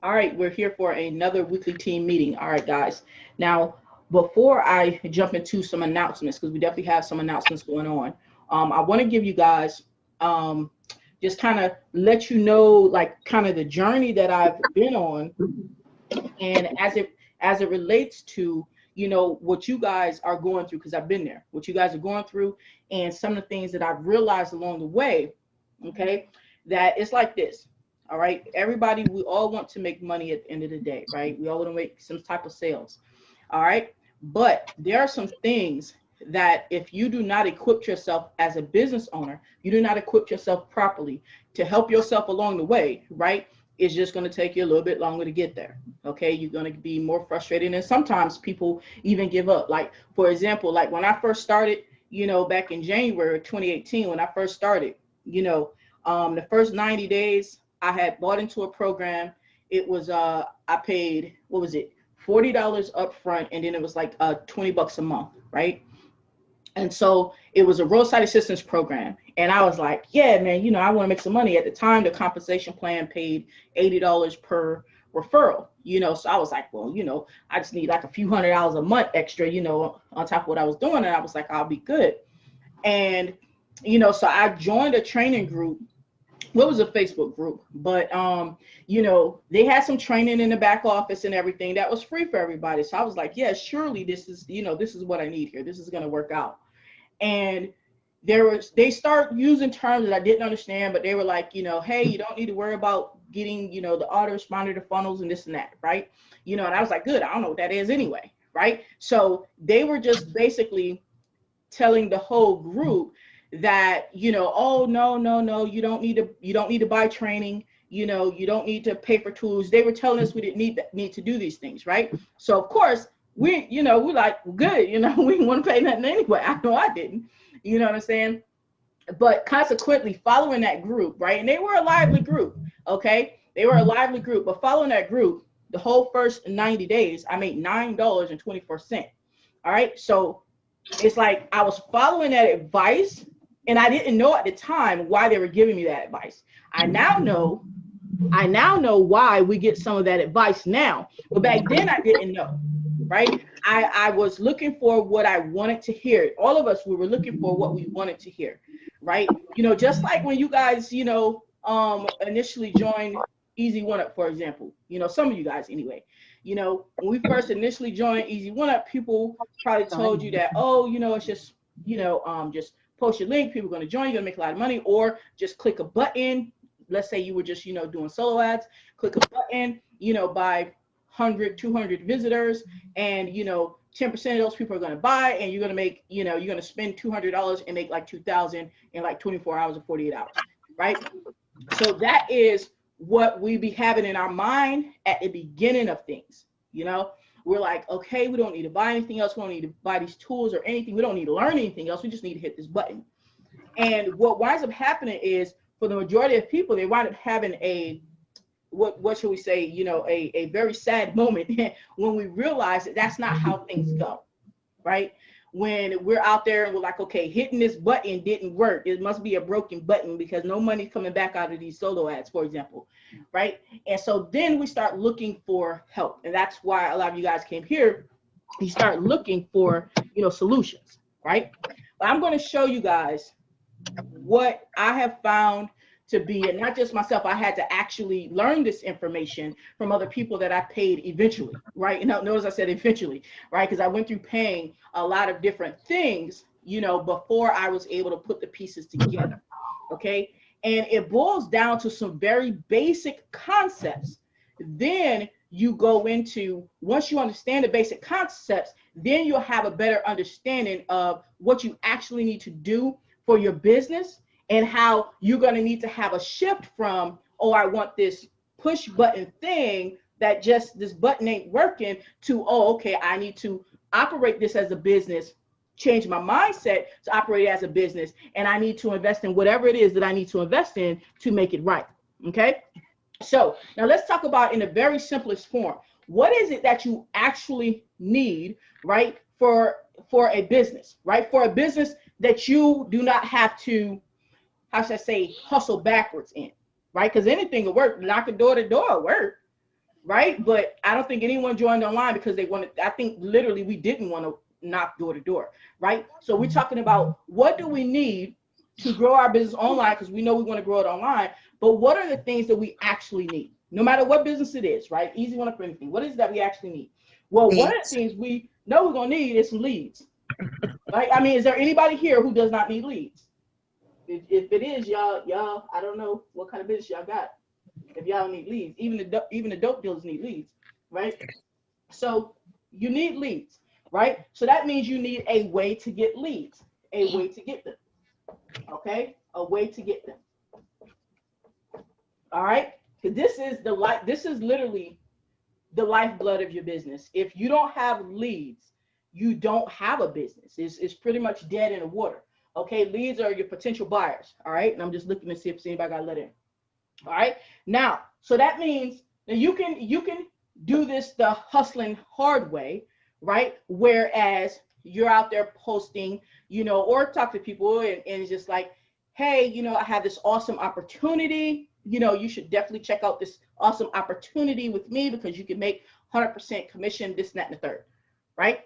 All right, we're here for another weekly team meeting. All right, guys. Now, before I jump into some announcements, because we definitely have some announcements going on, I want to give you guys um, just kind of let you know, like, kind of the journey that I've been on, and as it relates to what you guys are going through, because I've been there, what you guys are going through, and some of the things that I've realized along the way. Okay, that it's like this. All right, everybody, we all want to make money at the end of the day, right? We all want to make some type of sales. All right, but there are some things that if you do not equip yourself as a business owner, you do not equip yourself properly to help yourself along the way, right? It's just going to take you a little bit longer to get there. Okay, you're going to be more frustrated, and sometimes people even give up. Like, for example, like when I first started, back in January 2018, when I first started, the first 90 days I had bought into a program. It was I paid, what was it, $40 up front, and then it was like $20 a month, right? And so it was a roadside assistance program. And I was like, yeah, man, I want to make some money. At the time, the compensation plan paid $80 per referral, so I was like, well, I just need like a few $100s a month extra, on top of what I was doing. And I was like, I'll be good. And, so I joined a training group. What was a Facebook group, but they had some training in the back office and everything that was free for everybody. So I was like, yeah, surely this is what I need here. This is going to work out. And they start using terms that I didn't understand, but they were like, hey, you don't need to worry about getting, the autoresponder, the funnels and this and that. Right. And I was like, good. I don't know what that is anyway. Right. So they were just basically telling the whole group that, oh, no, you don't need to buy training, you don't need to pay for tools. They were telling us we didn't need to do these things, right? So of course we're like, good, we didn't want to pay nothing anyway. I know I didn't, you know what I'm saying? But consequently, following that group, right? And they were a lively group, okay? They were a lively group, but following that group, the whole first 90 days, I made $9.24. All right, so it's like I was following that advice. And I didn't know at the time why they were giving me that advice. I now know why we get some of that advice now. But back then I didn't know, right? I was looking for what I wanted to hear. All of us, we were looking for what we wanted to hear, right? Just like when you guys, initially joined Easy One Up, for example, some of you guys anyway, when we first initially joined Easy One Up, people probably told you that, oh, it's just, just post your link, people are going to join, you're going to make a lot of money, or just click a button. Let's say you were just, doing solo ads, click a button, by 100, 200 visitors, and, 10% of those people are going to buy, and you're going to make, you're going to spend $200 and make like 2,000 in like 24 hours or 48 hours, right? So that is what we be having in our mind at the beginning of things, We're like, okay, we don't need to buy anything else. We don't need to buy these tools or anything. We don't need to learn anything else. We just need to hit this button. And what winds up happening is, for the majority of people, they wind up having what should we say, a very sad moment when we realize that that's not how things go, right? When we're out there and we're like, okay, hitting this button didn't work. It must be a broken button because no money's coming back out of these solo ads, for example, right? And so then we start looking for help. And that's why a lot of you guys came here. You start looking for, solutions, right? But I'm going to show you guys what I have found to be, and not just myself, I had to actually learn this information from other people that I paid eventually, right? And notice I said eventually, right? Because I went through paying a lot of different things, before I was able to put the pieces together, okay? And it boils down to some very basic concepts. Then you go into, once you understand the basic concepts, then you'll have a better understanding of what you actually need to do for your business, and how you're going to need to have a shift from, oh, I want this push button thing that just this button ain't working, to, oh, okay, I need to operate this as a business, change my mindset to operate as a business, and I need to invest in whatever it is that I need to invest in to make it right. Okay. So now let's talk about, in the very simplest form, what is it that you actually need, right, for a business, right? For a business that you do not have to, how should I say, hustle backwards in, right? Because anything will work. Knock a door to door will work. right? But I don't think anyone joined online because they wanted, I think literally we didn't want to knock door to door, right? So we're talking about what do we need to grow our business online, because we know we want to grow it online, but what are the things that we actually need? No matter what business it is, right? Easy one up for anything. What is it that we actually need? Well, one of the things we know we're going to need is some leads, right? I mean, is there anybody here who does not need leads? If it is, y'all, I don't know what kind of business y'all got. If y'all don't need leads, even the dope dealers need leads, right? So you need leads, right? So that means you need a way to get leads, a way to get them, okay? A way to get them. All right? Because this is literally the lifeblood of your business. If you don't have leads, you don't have a business. It's pretty much dead in the water. Okay, leads are your potential buyers. All right, and I'm just looking to see if anybody got let in. All right, now, so that means that you can do this the hustling hard way, right? Whereas you're out there posting, or talk to people and it's just like, hey, I have this awesome opportunity. You should definitely check out this awesome opportunity with me because you can make 100% commission, this, that, and the third, right?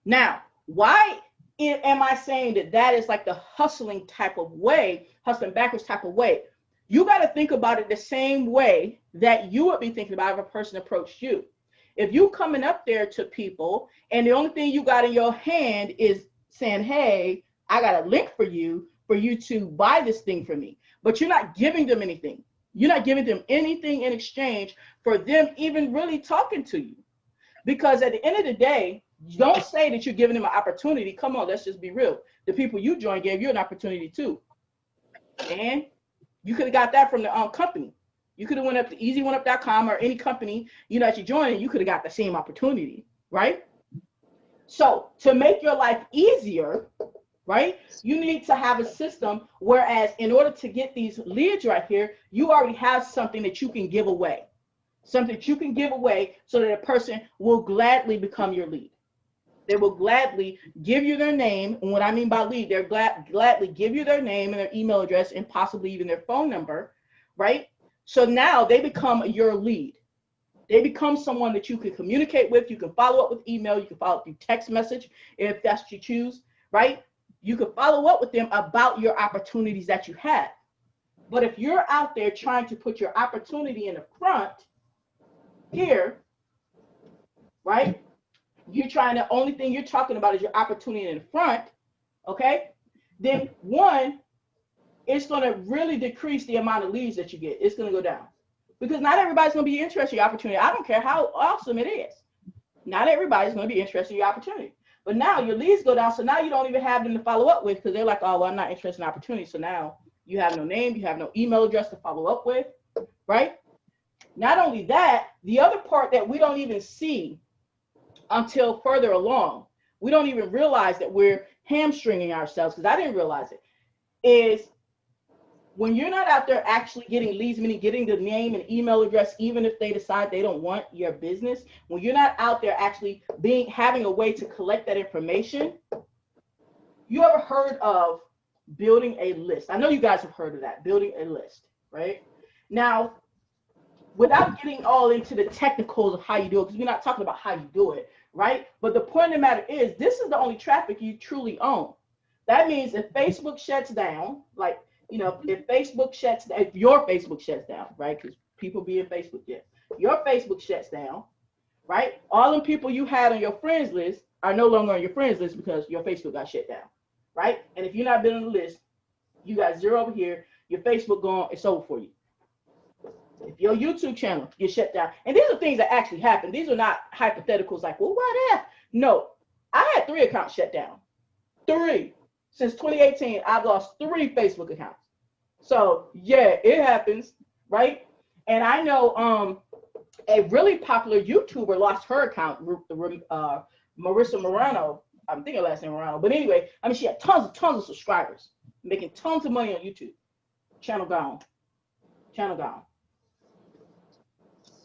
Now, why am I saying that is like the hustling type of way, hustling backwards type of way? You got to think about it the same way that you would be thinking about if a person approached you. If you coming up there to people and the only thing you got in your hand is saying, hey, I got a link for you to buy this thing for me, but you're not giving them anything. You're not giving them anything in exchange for them even really talking to you. Because at the end of the day, don't say that you're giving them an opportunity. Come on, let's just be real. The people you joined gave you an opportunity too. And you could have got that from the company. You could have went up to easyoneeup.com or any company, that you joined, and you could have got the same opportunity, right? So to make your life easier, right, you need to have a system, whereas in order to get these leads right here, you already have something that you can give away. Something that you can give away so that a person will gladly become your lead. They will gladly give you their name. And what I mean by lead, they're gladly give you their name and their email address and possibly even their phone number, right? So now they become your lead. They become someone that you can communicate with. You can follow up with email. You can follow up through text message if that's what you choose, right? You can follow up with them about your opportunities that you have. But if you're out there trying to put your opportunity in the front here, right? The only thing you're talking about is your opportunity in the front, okay? Then one, it's going to really decrease the amount of leads that you get. It's going to go down because not everybody's going to be interested in your opportunity. I don't care how awesome it is. Not everybody's going to be interested in your opportunity. But now your leads go down, so now you don't even have them to follow up with because they're like, oh, well, I'm not interested in opportunity. So now you have no name, you have no email address to follow up with, right? Not only that, the other part that we don't even see until further along, we don't even realize that we're hamstringing ourselves, because I didn't realize it, is when you're not out there actually getting leads, meaning getting the name and email address, even if they decide they don't want your business, when you're not out there actually having a way to collect that information, you ever heard of building a list? I know you guys have heard of that, building a list, right? Now, without getting all into the technicals of how you do it, because we're not talking about how you do it, right? But the point of the matter is, this is the only traffic you truly own. That means if Facebook shuts down, like, if your Facebook shuts down, right? Because people be in Facebook, yeah. Your Facebook shuts down, right? All the people you had on your friends list are no longer on your friends list because your Facebook got shut down, right? And if you're not been on the list, you got 0 over here, your Facebook gone, it's over for you. If your YouTube channel gets shut down, and these are things that actually happen. These are not hypotheticals like, well, what if? No, I had 3 accounts shut down. 3. Since 2018, I've lost 3 Facebook accounts. So yeah, it happens, right? And I know a really popular YouTuber lost her account, Marissa Morano. I'm thinking her last name Morano. But anyway, I mean, she had tons of subscribers, making tons of money on YouTube. Channel gone.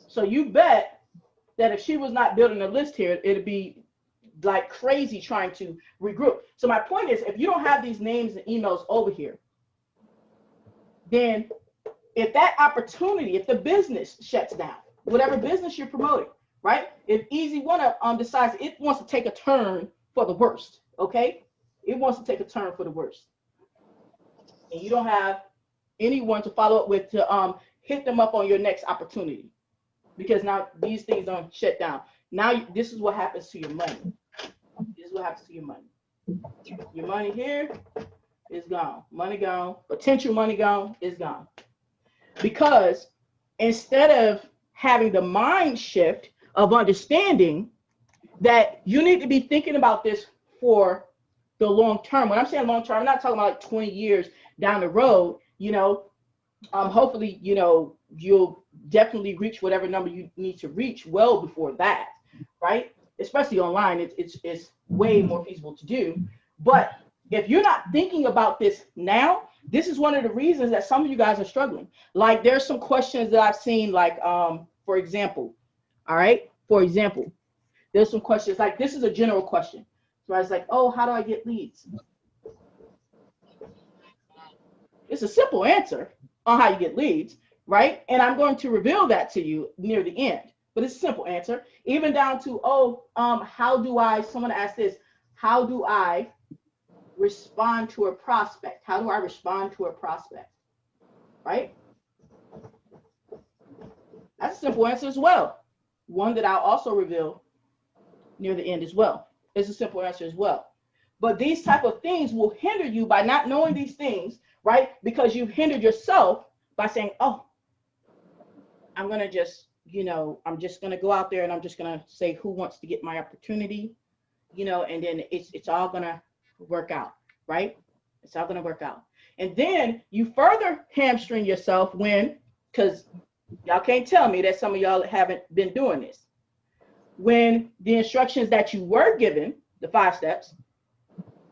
So you bet that if she was not building a list here, it'd be like crazy trying to regroup. So my point is, if you don't have these names and emails over here, then if that opportunity, if the business shuts down, whatever business you're promoting, right? If Easy One Up decides it wants to take a turn for the worst, okay? It wants to take a turn for the worst. And you don't have anyone to follow up with to hit them up on your next opportunity, because now these things don't shut down. Now this is what happens to your money. This is what happens to your money. Your money here is gone. Money gone. Potential money gone is gone. Because instead of having the mind shift of understanding that you need to be thinking about this for the long term. When I'm saying long term, I'm not talking about like 20 years down the road, you know. Hopefully, you know, you'll definitely reach whatever number you need to reach well before that, right? Especially online, it's way more feasible to do. But if you're not thinking about this now, this is one of the reasons that some of you guys are struggling. Like there's some questions that I've seen, like, for example, all right, for example, there's some questions like, this is a general question. So I was like, oh, how do I get leads? It's a simple answer on how you get leads, right? And I'm going to reveal that to you near the end, but it's a simple answer. Even down to, how do I, someone asked this, how do I respond to a prospect? How do I respond to a prospect, right? That's a simple answer as well. One that I'll also reveal near the end as well. It's a simple answer as well. But these type of things will hinder you by not knowing these things, right? Because you've hindered yourself by saying, oh, I'm going to just, you know, I'm just going to go out there and I'm just going to say who wants to get my opportunity, you know, and then it's all going to work out, right? It's all going to work out. And then you further hamstring yourself when, because y'all can't tell me that some of y'all haven't been doing this. When the instructions that you were given, the 5 steps,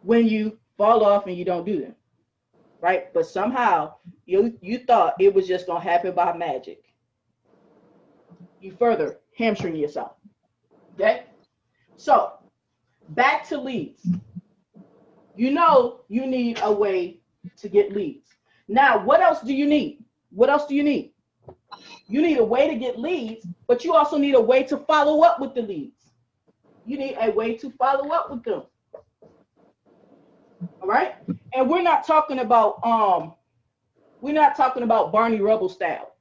when you fall off and you don't do them, right? But somehow you thought it was just going to happen by magic. You further hamstring yourself, okay? So back to leads. You know you need a way to get leads. Now, what else do you need? What else do you need? You need a way to get leads, but you also need a way to follow up with the leads. You need a way to follow up with them. All right? And we're not talking about Barney Rubble style.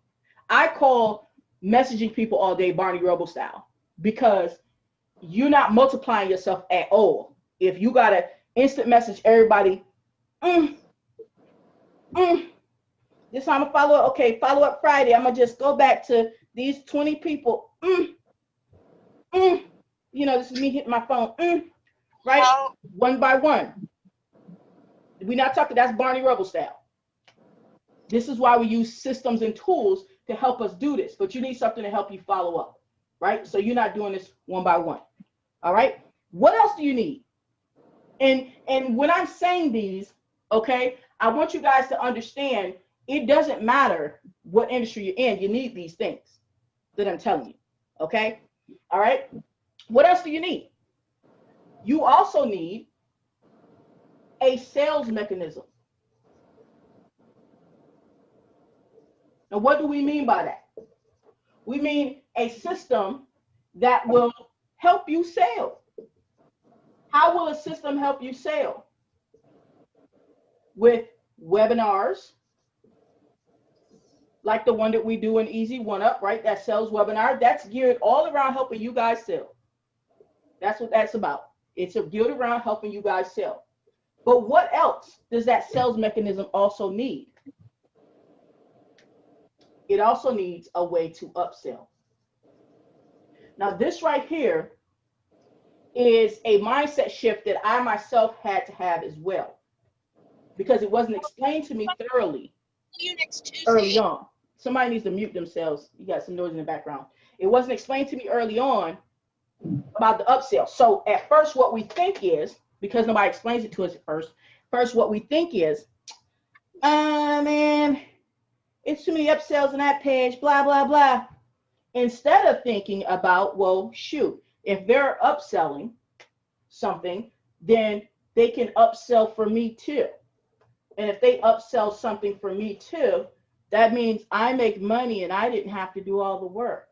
I call messaging people all day Barney Rubble style, because you're not multiplying yourself at all. If you got to instant message everybody, this time I'm follow up. Okay, follow up Friday. I'm gonna just go back to these 20 people. You know, this is me hitting my phone. Right? One by one. We're not talking, that's Barney Rubble style. This is why we use systems and tools to help us do this, but you need something to help you follow up, right? So you're not doing this one by one. All right? What else do you need? And when I'm saying these, okay, I want you guys to understand it doesn't matter what industry you're in, you need these things that I'm telling you, okay? All right? What else do you need? You also need a sales mechanism. Now, what do we mean by that? We mean a system that will help you sell. How will a system help you sell? With webinars, like the one that we do in Easy One Up, right? That sales webinar, that's geared all around helping you guys sell. That's what that's about. It's geared around helping you guys sell. But what else does that sales mechanism also need? It also needs a way to upsell. Now, this right here is a mindset shift that I myself had to have as well, because it wasn't explained to me thoroughly early on. Somebody needs to mute themselves. You got some noise in the background. It wasn't explained to me early on about the upsell. So at first, what we think is, because nobody explains it to us at first what we think is, man, it's too many upsells on that page, blah, blah, blah. Instead of thinking about, well, shoot, if they're upselling something, then they can upsell for me too. And if they upsell something for me too, that means I make money and I didn't have to do all the work.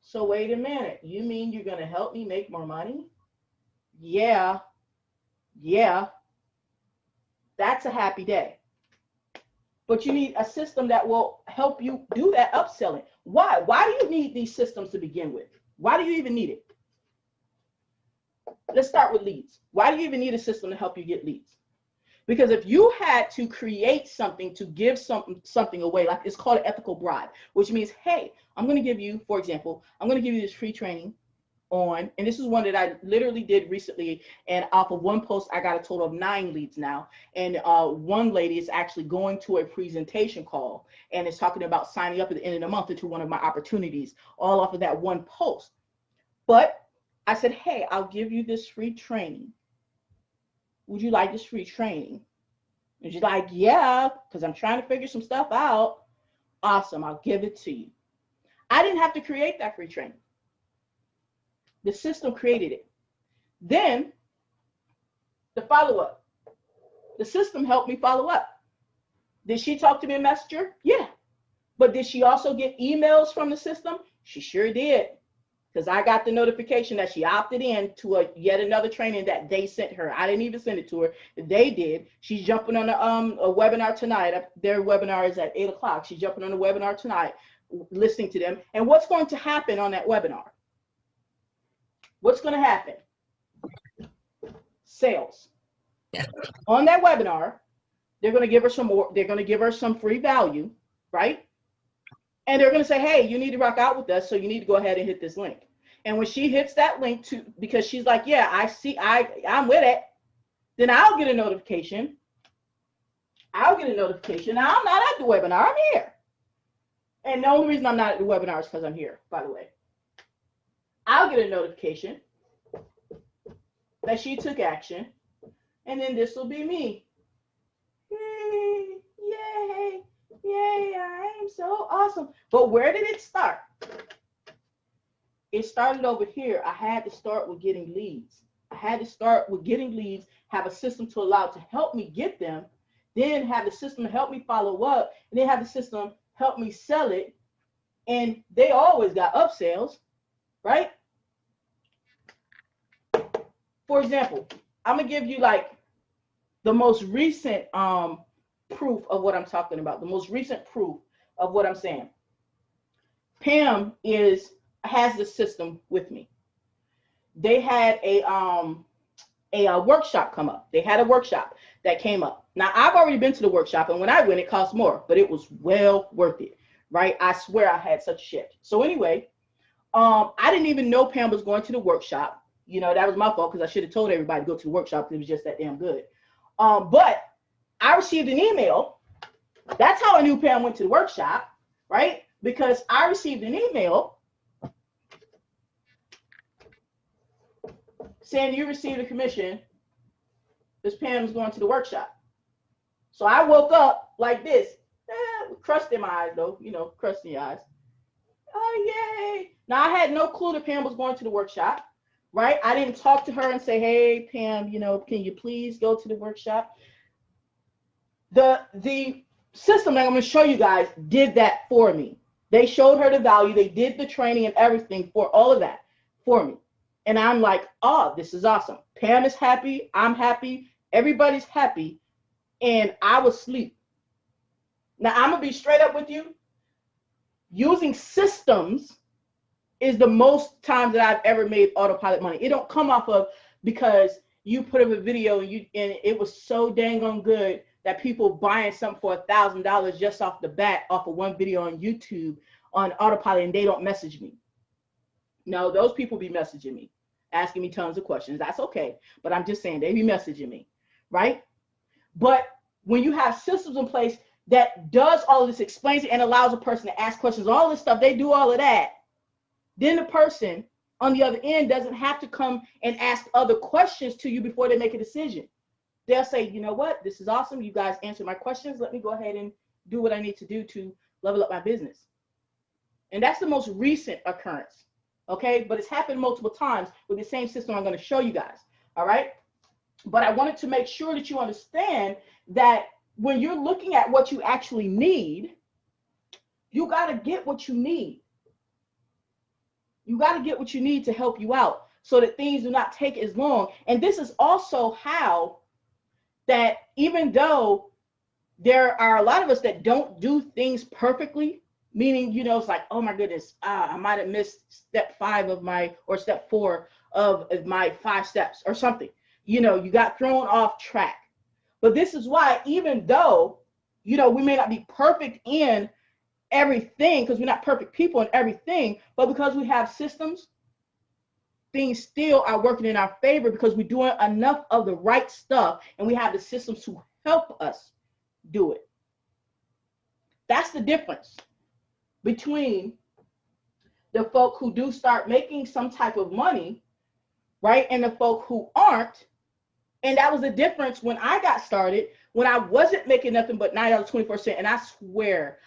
So wait a minute. You mean you're going to help me make more money? Yeah. Yeah. That's a happy day. But you need a system that will help you do that upselling. Why? Why do you need these systems to begin with? Why do you even need it? Let's start with leads. Why do you even need a system to help you get leads? Because if you had to create something to give something away, like it's called an ethical bribe, which means, hey, I'm going to give you, for example, I'm going to give you this free training on, and this is one that I literally did recently, and off of one post, I got a total of 9 leads now. And one lady is actually going to a presentation call and is talking about signing up at the end of the month into one of my opportunities, all off of that one post. But I said, hey, I'll give you this free training. Would you like this free training? And she's like, yeah, because I'm trying to figure some stuff out. Awesome, I'll give it to you. I didn't have to create that free training. The system created it. Then the follow-up. The system helped me follow up. Did she talk to me in Messenger? Yeah. But did she also get emails from the system? She sure did. Because I got the notification that she opted in to yet another training that they sent her. I didn't even send it to her. They did. She's jumping on a webinar tonight. Their webinar is at 8 o'clock. She's jumping on the webinar tonight, listening to them. And what's going to happen on that webinar? What's going to happen? Sales. On that webinar, they're going to give her some more. They're going to give her some free value, right? And they're going to say, hey, you need to rock out with us, so you need to go ahead and hit this link. And when she hits that link because she's like, yeah, I'm with it, then I'll get a notification. Now, I'm not at the webinar. I'm here. And the only reason I'm not at the webinar is because I'm here, by the way. I'll get a notification that she took action, and then this will be me. Yay, yay, yay, I am so awesome. But where did it start? It started over here. I had to start with getting leads. Have a system to allow to help me get them, then have the system help me follow up, and then have the system help me sell it. And they always got upsells, right? For example, I'm gonna give you like the most recent proof of what I'm talking about, the most recent proof of what I'm saying. Pam has the system with me. They had a workshop come up. They had a workshop that came up. Now, I've already been to the workshop, and when I went, it cost more, but it was well worth it, right? I swear I had such a shift. So anyway, I didn't even know Pam was going to the workshop. You know, that was my fault because I should have told everybody to go to the workshop because it was just that damn good. But I received an email. That's how I knew Pam went to the workshop, right? Because I received an email saying you received a commission. This Pam's going to the workshop. So I woke up like this, with crust in my eyes though, you know, crust in your eyes. Oh, yay. Now, I had no clue that Pam was going to the workshop, right? I didn't talk to her and say, hey, Pam, you know, can you please go to the workshop? The system that I'm going to show you guys did that for me. They showed her the value. They did the training and everything for all of that for me. And I'm like, oh, this is awesome. Pam is happy. I'm happy. Everybody's happy. And I was asleep. Now, I'm going to be straight up with you. Using systems is the most times that I've ever made autopilot money. It don't come off of because you put up a video and it was so dang on good that people buying something for $1,000 just off the bat off of one video on YouTube on autopilot, and they don't message me. No, those people be messaging me, asking me tons of questions. That's okay. But I'm just saying they be messaging me, right? But when you have systems in place that does all of this, explains it, and allows a person to ask questions, all this stuff, they do all of that, then the person on the other end doesn't have to come and ask other questions to you before they make a decision. They'll say, you know what, this is awesome. You guys answered my questions. Let me go ahead and do what I need to do to level up my business. And that's the most recent occurrence, okay? But it's happened multiple times with the same system I'm going to show you guys, all right? But I wanted to make sure that you understand that when you're looking at what you actually need, you got to get what you need. You got to get what you need to help you out so that things do not take as long. And this is also how that even though there are a lot of us that don't do things perfectly, meaning, you know, it's like, oh my goodness, I might have missed step 5 of my, or step 4 of my 5 steps or something. You know, you got thrown off track. But this is why, even though, you know, we may not be perfect in everything, because we're not perfect people in everything, but because we have systems, things still are working in our favor because we're doing enough of the right stuff and we have the systems to help us do it. That's the difference between the folk who do start making some type of money, right, and the folk who aren't. And that was the difference when I got started, when I wasn't making nothing but $9.24. And I swear,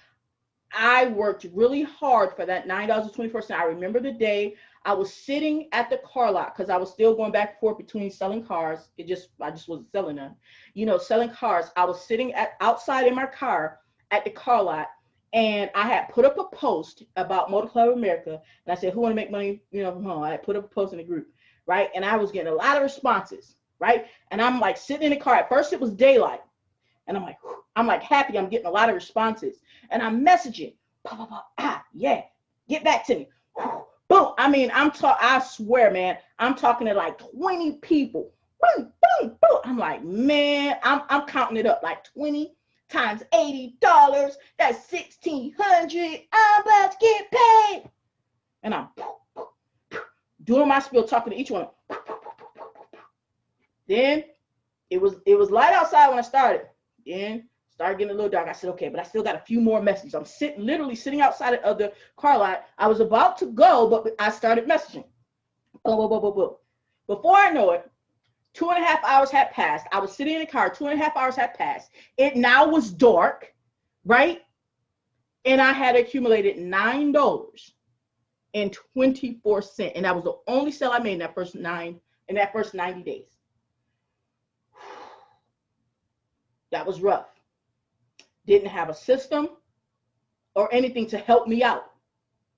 I worked really hard for that $9.24. I remember the day I was sitting at the car lot, because I was still going back and forth between selling cars. I just wasn't selling them. You know, selling cars. I was sitting outside in my car at the car lot, and I had put up a post about Motor Club America, and I said, who want to make money, you know, from home? I had put up a post in the group, right? And I was getting a lot of responses, right? And I'm like sitting in the car. At first it was daylight, and I'm like happy. I'm getting a lot of responses, and I'm messaging, yeah, get back to me. Boom. I mean, I swear, man, I'm talking to like 20 people. Boom, boom, boom. I'm like, man, I'm counting it up, like 20 times $80. That's $1,600. I'm about to get paid. And I'm doing my spiel, talking to each one. Then it was light outside when I started. Then started getting a little dark. I said, okay, but I still got a few more messages. I'm literally sitting outside of the car lot. I was about to go, but I started messaging. Before I know it, 2.5 hours had passed. I was sitting in the car. 2.5 hours had passed. It now was dark, right? And I had accumulated $9.24. And that was the only sale I made in that first 90 days. That was rough. Didn't have a system or anything to help me out.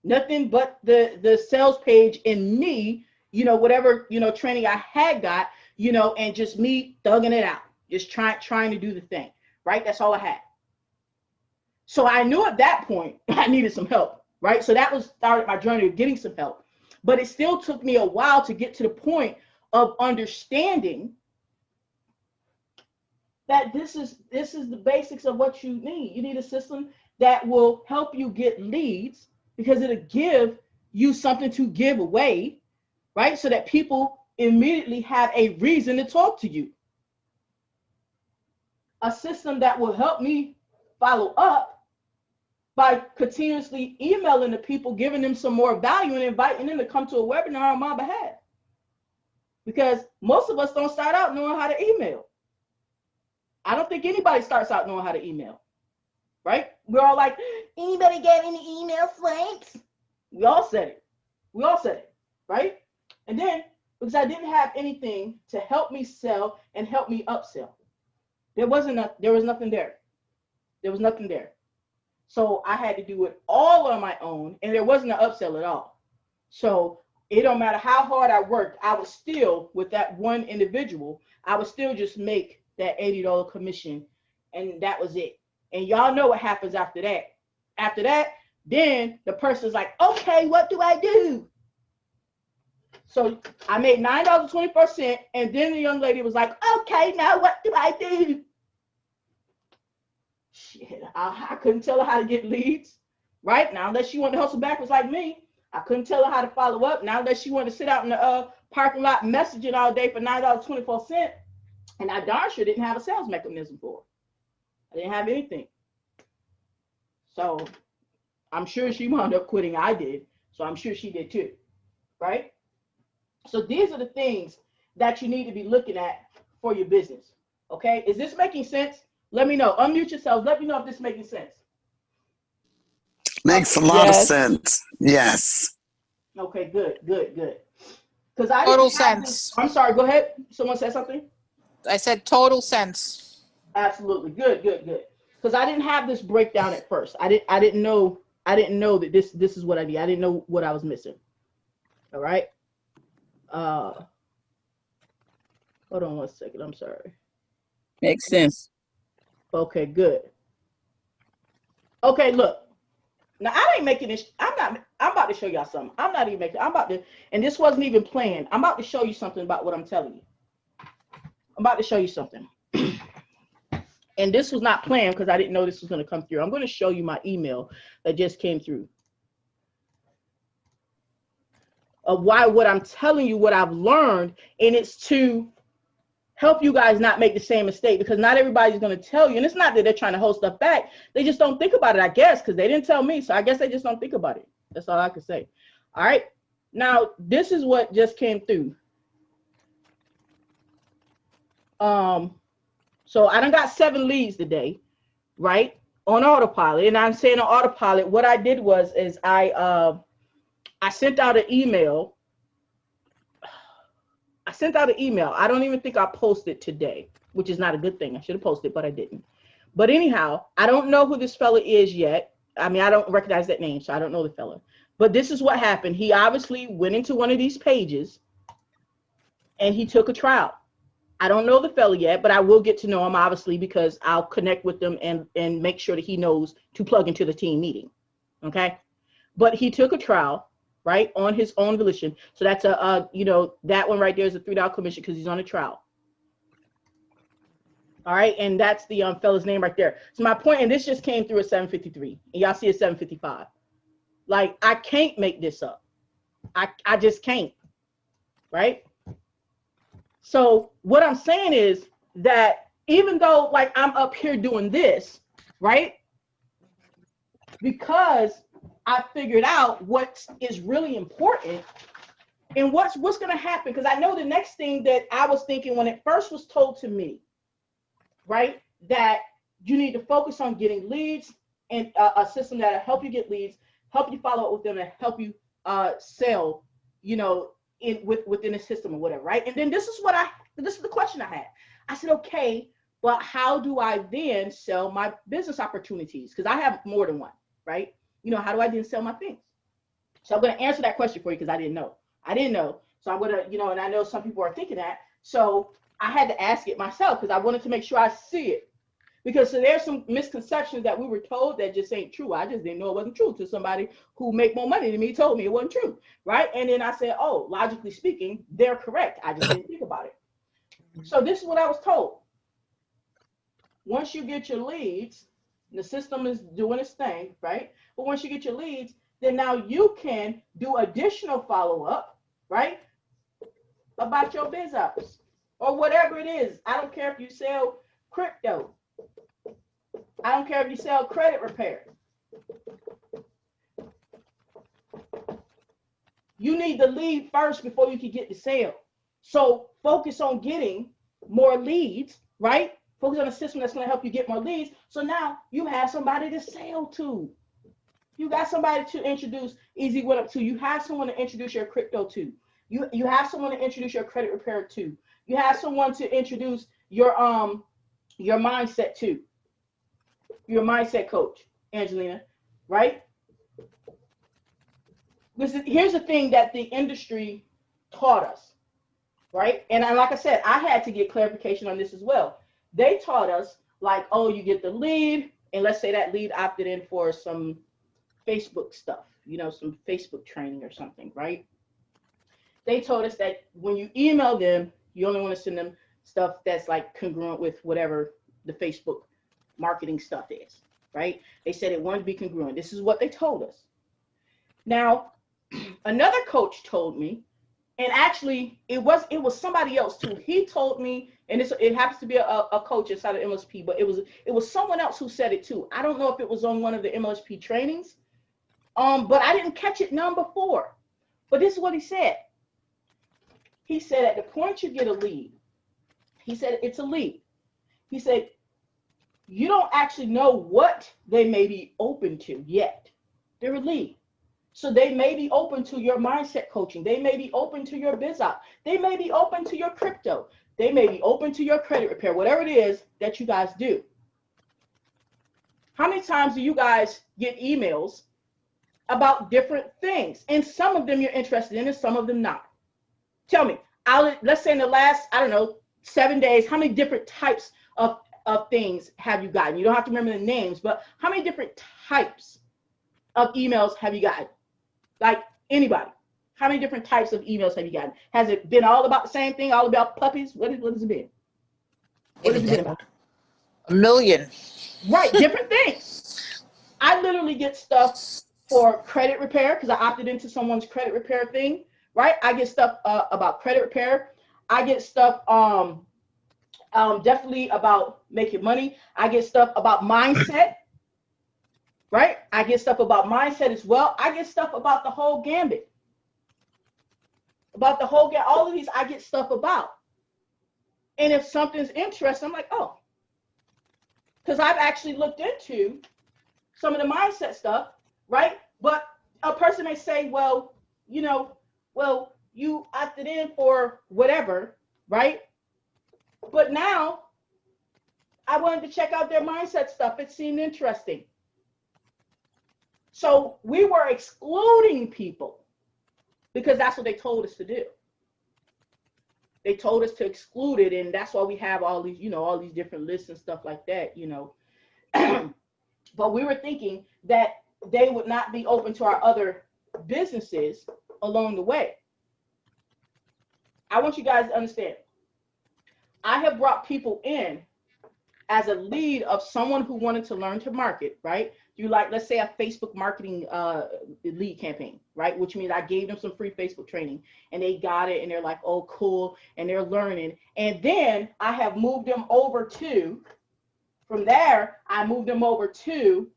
Nothing but the sales page and me, you know, whatever, you know, training I had got, you know, and just me thugging it out, just trying to do the thing, right? That's all I had. So I knew at that point I needed some help, right? So that started my journey of getting some help. But it still took me a while to get to the point of understanding that this is the basics of what you need. You need a system that will help you get leads, because it'll give you something to give away, right? So that people immediately have a reason to talk to you. A system that will help me follow up by continuously emailing the people, giving them some more value and inviting them to come to a webinar on my behalf. Because most of us don't start out knowing how to email. I don't think anybody starts out knowing how to email, right? We're all like, anybody got any email flanks? We all said it, right? And then, because I didn't have anything to help me sell and help me upsell, there was nothing there. There was nothing there. So I had to do it all on my own, and there wasn't an upsell at all. So it don't matter how hard I worked, I was still, with that one individual, I would still just make that $80 commission, and that was it. And y'all know what happens after that. After that, then the person's like, okay, what do I do? So I made $9.24, and then the young lady was like, okay, now what do I do? Shit, I couldn't tell her how to get leads, right? Now, unless she wanted to hustle backwards like me, I couldn't tell her how to follow up. Now, unless she wanted to sit out in the parking lot messaging all day for $9.24, and I darn sure didn't have a sales mechanism for it. I didn't have anything. So I'm sure she wound up quitting. I did. So I'm sure she did too, right? So these are the things that you need to be looking at for your business, okay? Is this making sense? Let me know. Unmute yourselves. Let me know if this is making sense. Makes a lot of sense. Yes. Okay, good. Because Total sense. I'm sorry, go ahead. Someone said something? I said total sense. Absolutely. Good. Because I didn't have this breakdown at first. I didn't know that this is what I need. I didn't know what I was missing. All right. Hold on one second. I'm sorry. Makes sense. Okay, good. Okay, look. Now I ain't making this. I'm about to show y'all something. I'm not even making. I'm about to, and this wasn't even planned. I'm about to show you something about what I'm telling you. I'm about to show you something. And this was not planned because I didn't know this was going to come through. I'm going to show you my email that just came through. Of why what I'm telling you, what I've learned, and it's to help you guys not make the same mistake, because not everybody's going to tell you. And it's not that they're trying to hold stuff back. They just don't think about it, I guess, because they didn't tell me. So I guess they just don't think about it. That's all I can say. All right. Now, this is what just came through. So I done got 7 leads today, right, on autopilot. And I'm saying on autopilot, what I did was I sent out an email. I don't even think I posted today, which is not a good thing. I should have posted, but I didn't. But anyhow, I don't know who this fella is yet. I mean, I don't recognize that name, so I don't know the fella. But this is what happened. He obviously went into one of these pages and he took a trial. I don't know the fella yet, but I will get to know him, obviously, because I'll connect with them and make sure that he knows to plug into the team meeting. Okay. But he took a trial, right, on his own volition. So that's that one right there is a $3 commission because he's on a trial. All right. And that's the fella's name right there. So my point, and this just came through at 7:53, and y'all see it's 7:55. Like, I can't make this up. I just can't. Right. So what I'm saying is that even though, like, I'm up here doing this, right, because I figured out what is really important and what's going to happen, because I know the next thing that I was thinking when it first was told to me, right, that you need to focus on getting leads and a system that'll help you get leads, help you follow up with them, and help you sell, within the system or whatever, right? And then this is the question I had. I said, okay, but how do I then sell my business opportunities? Because I have more than one, right? How do I then sell my things? So I'm going to answer that question for you because I didn't know. So I'm going to, and I know some people are thinking that. So I had to ask it myself because I wanted to make sure I see it. Because there's some misconceptions that we were told that just ain't true. I just didn't know it wasn't true till somebody who make more money than me told me it wasn't true, right? And then I said, oh, logically speaking, they're correct. I just didn't think about it. So this is what I was told. Once you get your leads, the system is doing its thing, right? But once you get your leads, then now you can do additional follow-up, right, about your biz ops or whatever it is. I don't care if you sell crypto. I don't care if you sell credit repair. You need the lead first before you can get the sale. So focus on getting more leads, right? Focus on a system that's going to help you get more leads. So now you have somebody to sell to. You got somebody to introduce Easy Win Up to. You have someone to introduce your crypto to. You have someone to introduce your credit repair to. You have someone to introduce your mindset to. Your mindset coach, Angelina, right? Listen, here's the thing that the industry taught us, right? And like I said, I had to get clarification on this as well. They taught us, like, oh, you get the lead, and let's say that lead opted in for some Facebook stuff, some Facebook training or something, right? They told us that when you email them, you only want to send them stuff that's like congruent with whatever the Facebook marketing stuff is, right? They said it wanted to be congruent. This is what they told us. Now, another coach told me, and actually it was somebody else too. He told me, and it happens to be a coach inside of MSP, but it was someone else who said it too. I don't know if it was on one of the MSP trainings, but I didn't catch it none before. But this is what he said. He said at the point you get a lead, he said it's a lead. He said you don't actually know what they may be open to yet. They're a lead. So they may be open to your mindset coaching. They may be open to your biz op. They may be open to your crypto. They may be open to your credit repair, whatever it is that you guys do. How many times do you guys get emails about different things. And some of them you're interested in and some of them not. Tell me, let's say in the last, I don't know, 7 days, how many different types of things have you gotten? You don't have to remember the names, but how many different types of emails have you gotten? Like anybody, how many different types of emails have you gotten? Has it been all about the same thing, all about puppies? What has it been? What has it been about? A million. Right, different things. I literally get stuff for credit repair because I opted into someone's credit repair thing, right? I get stuff about credit repair. I get stuff definitely about making money. I get stuff about mindset, right? I get stuff about mindset as well. I get stuff about the whole gambit. About the whole gambit. All of these I get stuff about. And if something's interesting, I'm like, oh. Because I've actually looked into some of the mindset stuff, right? But a person may say, well, you opted in for whatever, right? But now I wanted to check out their mindset stuff. It seemed interesting. So we were excluding people because that's what they told us to do. They told us to exclude it, and that's why we have all these, all these different lists and stuff like that, But we were thinking that they would not be open to our other businesses along the way. I want you guys to understand. I have brought people in as a lead of someone who wanted to learn to market, right? Let's say a Facebook marketing lead campaign, right? Which means I gave them some free Facebook training and they got it and they're like, oh, cool. And they're learning. And then I have moved them over to, from there, I moved them over to,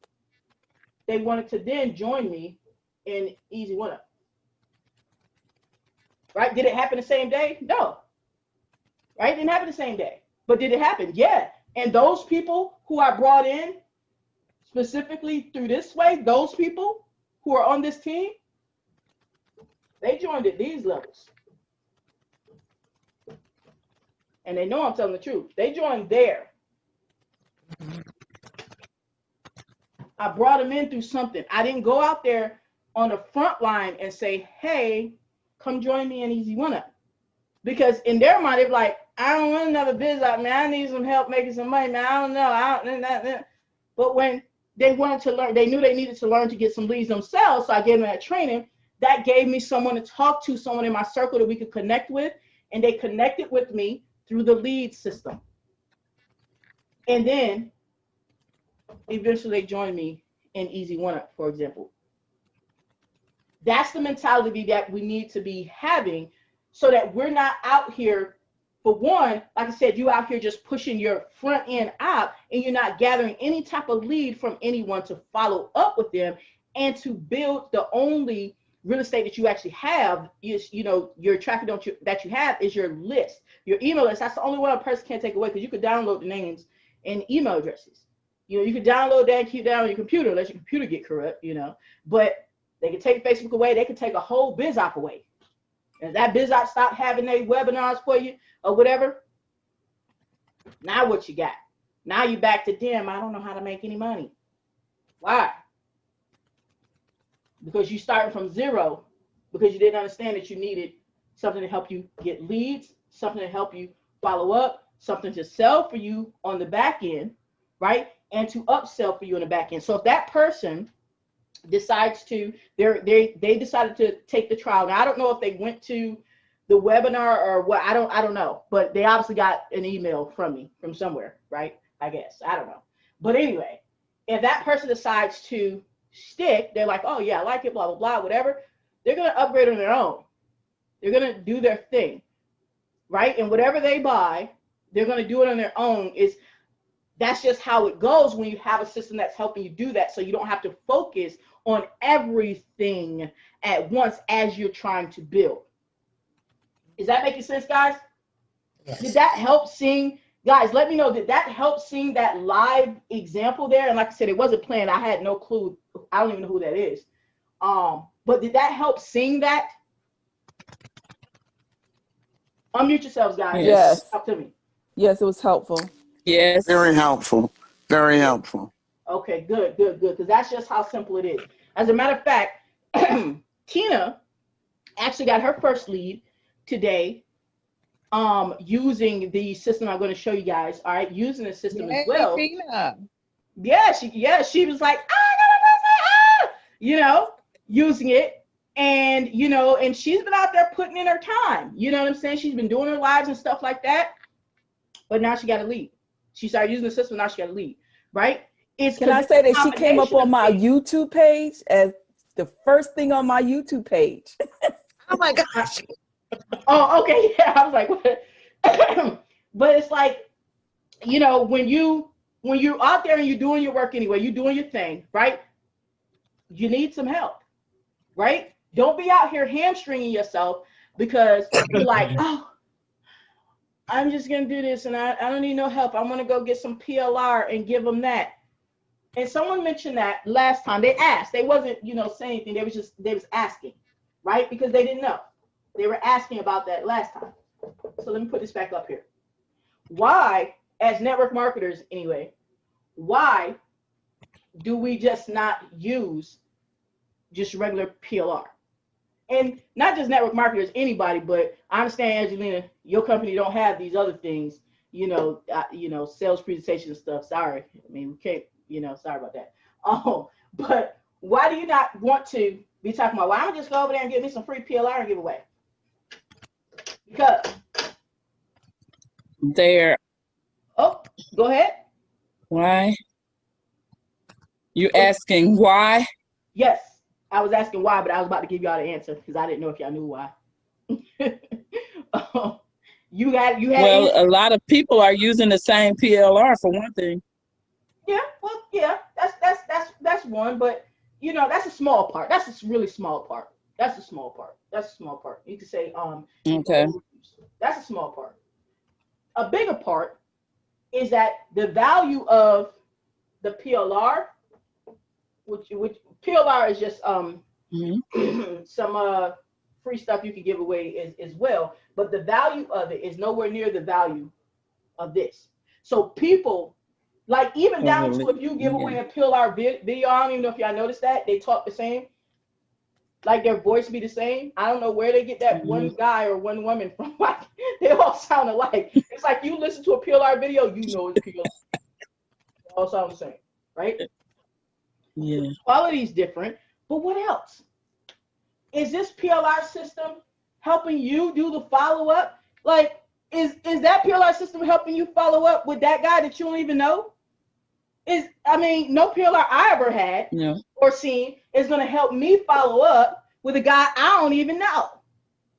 they wanted to then join me in Easy One Up. Right? Did it happen the same day? No. Right? It didn't happen the same day. But did it happen? Yeah. And those people who I brought in specifically through this way, those people who are on this team, they joined at these levels. And they know I'm telling the truth. They joined there. I brought them in through something. I didn't go out there on the front line and say, hey, come join me in Easy One Up. Because in their mind, they're like, I don't want another business out, man. I need some help making some money, man. I don't know. But when they wanted to learn, they knew they needed to learn to get some leads themselves. So I gave them that training. That gave me someone to talk to, someone in my circle that we could connect with. And they connected with me through the lead system. And then eventually they joined me in Easy One Up, for example. That's the mentality that we need to be having so that we're not out here, for one, like I said, you out here just pushing your front end out and you're not gathering any type of lead from anyone to follow up with them and to build the only real estate that you actually have is, your traffic that you have is your list, your email list. That's the only one a person can't take away because you could download the names and email addresses. You could download that and keep that on your computer unless your computer get corrupt, but they can take Facebook away. They can take a whole biz op away. And that biz op stop having their webinars for you or whatever. Now what you got? Now you back to damn, I don't know how to make any money. Why? Because you started from zero because you didn't understand that you needed something to help you get leads, something to help you follow up, something to sell for you on the back end, right? And to upsell for you on the back end. So if that person decides to, they decided to take the trial. Now I don't know if they went to the webinar or what, I don't know, but they obviously got an email from me from somewhere, right? I guess, I don't know. But anyway, if that person decides to stick, they're like, oh yeah, I like it, blah, blah, blah, whatever. They're going to upgrade on their own. They're going to do their thing, right? And whatever they buy, they're going to do it on their own. That's just how it goes when you have a system that's helping you do that. So you don't have to focus on everything at once as you're trying to build. Is that making sense, guys? Yes. Did that help seeing, guys, let me know, did that help seeing that live example there? And like I said, it wasn't planned. I had no clue. I don't even know who that is. But did that help seeing that? Unmute yourselves, guys. Yes. Talk to me. Yes, it was helpful. Yes. Very helpful. Very helpful. Okay, good. Because that's just how simple it is. As a matter of fact, Tina actually got her first lead today, using the system I'm going to show you guys. All right, using the system as well. Tina. Yeah, she was like, you know, using it. And, you know, and she's been out there putting in her time. You know what I'm saying? She's been doing her lives and stuff like that. But now she got to lead. She started using the system. Now she got to lead. Right? Can I say that she came up on my YouTube page as the first thing on my YouTube page? Oh my gosh. Oh, okay. Yeah. I was like, what? But it's like, you know, when you're out there and you're doing your work anyway, you're doing your thing, right? You need some help, right? Don't be out here hamstringing yourself because you're like, oh, I'm just going to do this and I don't need no help. I'm going to go get some PLR and give them that. And someone mentioned that last time. They asked. They wasn't, you know, saying anything. They was asking, right? Because they didn't know. They were asking about that last time. So let me put this back up here. Why, as network marketers anyway, why do we just not use just regular PLR? And not just network marketers, anybody, but I understand, Angelina, your company don't have these other things, you know, sales presentation and stuff. Sorry. I mean, we can't, you know, sorry about that. But why do you not want to be talking about, well, I'm gonna just go over there and get me some free PLR and give away? Because There. oh, go ahead. Why? You asking why? Yes, I was asking why, but I was about to give y'all the answer because I didn't know if y'all knew why. You had Well, a lot of people are using the same PLR for one thing. Yeah, well, yeah, that's one, but you know, that's a small part. That's a really small part. That's a small part. That's a small part. You could say Okay. That's a small part. A bigger part is that the value of the PLR, which PLR is just some free stuff you can give away as well, but the value of it is nowhere near the value of this. So people, like even down to if you give away a PLR video, I don't even know if y'all noticed that they talk the same, like their voice be the same. I don't know where they get that one guy or one woman from. Like they all sound alike. It's like you listen to a PLR video, you know it's PLR. They all sound the same, right? Yeah. The quality is different, but what else? Is this PLR system helping you do the follow-up? Like, is that PLR system helping you follow up with that guy that you don't even know? No PLR I ever had or seen is going to help me follow up with a guy I don't even know.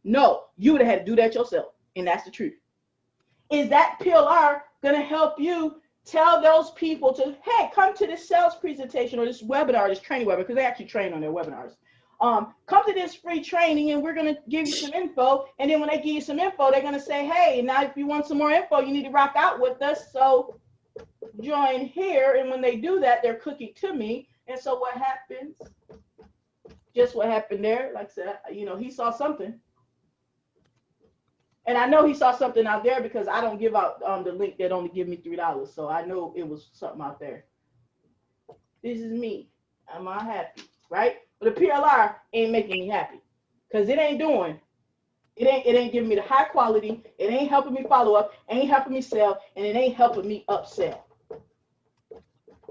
No, you would have had to do that yourself, and that's the truth. Is that PLR going to help you tell those people to, hey, come to this sales presentation or this webinar, this training webinar, because they actually train on their webinars. Come to this free training and we're going to give you some info. And then when they give you some info, they're going to say, hey, now if you want some more info, you need to rock out with us. So join here. And when they do that, they're clicking to me. And so what happens? Just what happened there. Like I said, you know, he saw something. And I know he saw something out there because I don't give out the link that only give me $3. So I know it was something out there. This is me. Am I happy? Right? But the PLR ain't making me happy because it ain't giving me the high quality. It ain't helping me follow up, ain't helping me sell, and it ain't helping me upsell.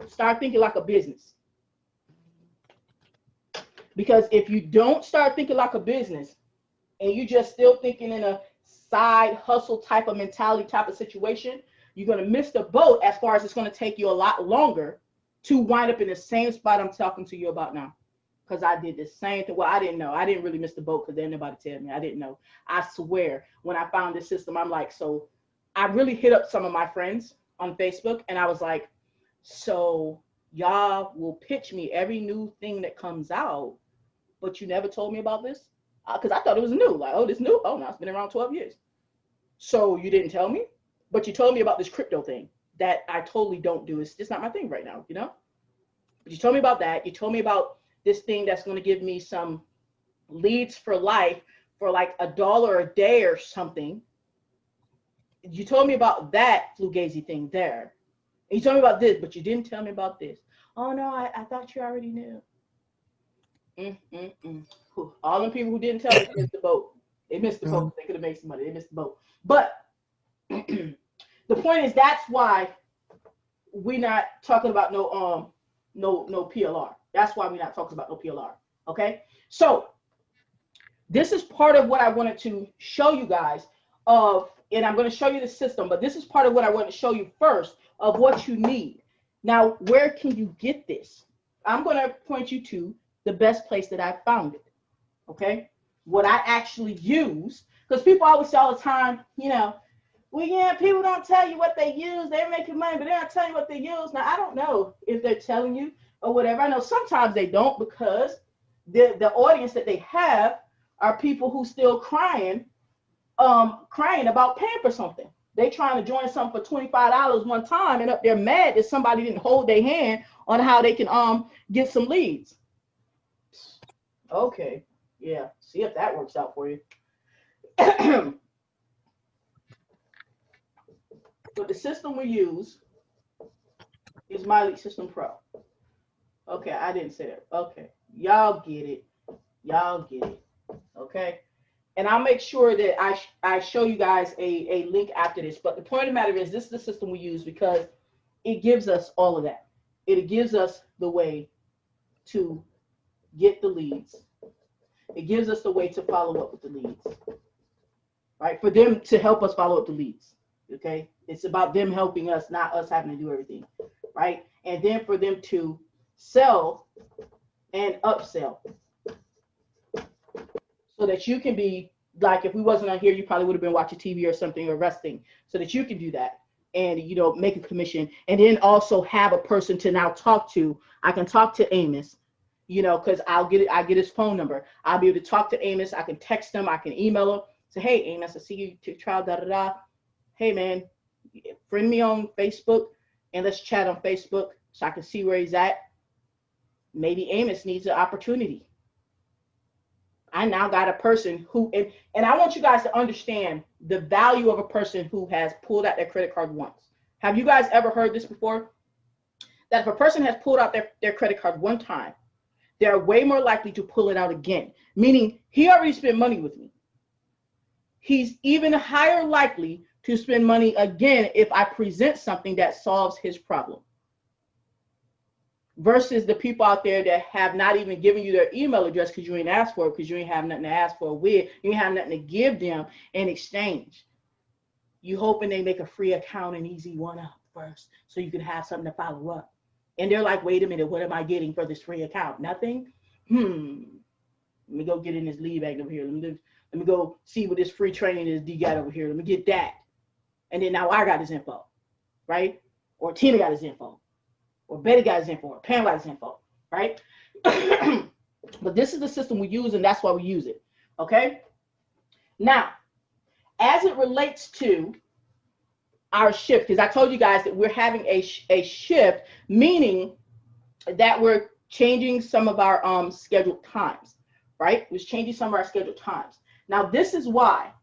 Start thinking like a business. Because if you don't start thinking like a business and you just still thinking in a side hustle type of mentality type of situation, you're going to miss the boat as far as it's going to take you a lot longer to wind up in the same spot I'm talking to you about now. Because I did the same thing. Well, I didn't know. I didn't really miss the boat because didn't nobody tell me. I didn't know. I swear, when I found this system, I'm like, so I really hit up some of my friends on Facebook and I was like, so y'all will pitch me every new thing that comes out, but you never told me about this? Because I thought it was new. Like, oh, this new? Oh, no, it's been around 12 years. So you didn't tell me, but you told me about this crypto thing that I totally don't do. It's just not my thing right now, you know? But you told me about that. You told me about this thing that's going to give me some leads for life for like $1 a day or something. You told me about that Fugazi thing there. And you told me about this, but you didn't tell me about this. Oh no, I thought you already knew. Whew. All them people who didn't tell us missed the boat. They missed the boat. They could have made some money. They missed the boat. But the point is, that's why we're not talking about no PLR. That's why we're not talking about no PLR. Okay. So this is part of what I wanted to show you guys and I'm going to show you the system, but this is part of what I want to show you first of what you need. Now, where can you get this? I'm going to point you to the best place that I found it. Okay. What I actually use, because people always say all the time, well, yeah, people don't tell you what they use. They're making money, but they're not telling you what they use. Now, I don't know if they're telling you or whatever. I know sometimes they don't, because the audience that they have are people who still crying about paying for something. They trying to join something for $25 one time, and up there mad that somebody didn't hold their hand on how they can get some leads. Okay, yeah, see if that works out for you. But the system we use is My Lead System Pro. Okay, I didn't say that. Okay, y'all get it. Y'all get it. Okay. And I'll make sure that I show you guys a link after this. But the point of the matter is, this is the system we use because it gives us all of that. It gives us the way to get the leads. It gives us the way to follow up with the leads, right? For them to help us follow up the leads, okay? It's about them helping us, not us having to do everything, right? And then for them to sell and upsell, so that you can be, like, if we wasn't on here, you probably would have been watching TV or something or resting, so that you can do that and, make a commission, and then also have a person to now talk to. I can talk to Amos, because I get his phone number. I'll be able to talk to Amos. I can text him. I can email him. Say, hey, Amos, I see you to trial, Hey, man, friend me on Facebook and let's chat on Facebook so I can see where he's at. Maybe Amos needs an opportunity. I now got a person who, and I want you guys to understand the value of a person who has pulled out their credit card once. Have you guys ever heard this before? That if a person has pulled out their credit card one time, they're way more likely to pull it out again, meaning he already spent money with me. He's even higher likely to spend money again if I present something that solves his problem. Versus the people out there that have not even given you their email address because you ain't asked for it, because you ain't have nothing to ask for with. You ain't have nothing to give them in exchange. You hoping they make a free account and easy one up first so you can have something to follow up. And they're like, wait a minute, what am I getting for this free account? Nothing? Let me go get in this lead bag over here. Let me go see what this free training is D got over here. Let me get that. And then now I got his info, right? Or Tina got his info. Or Betty got his info, or Pam got his info, right? But this is the system we use, and that's why we use it, okay? Now, as it relates to our shift, because I told you guys that we're having a shift, meaning that we're changing some of our scheduled times, right? We're changing some of our scheduled times. Now, this is why,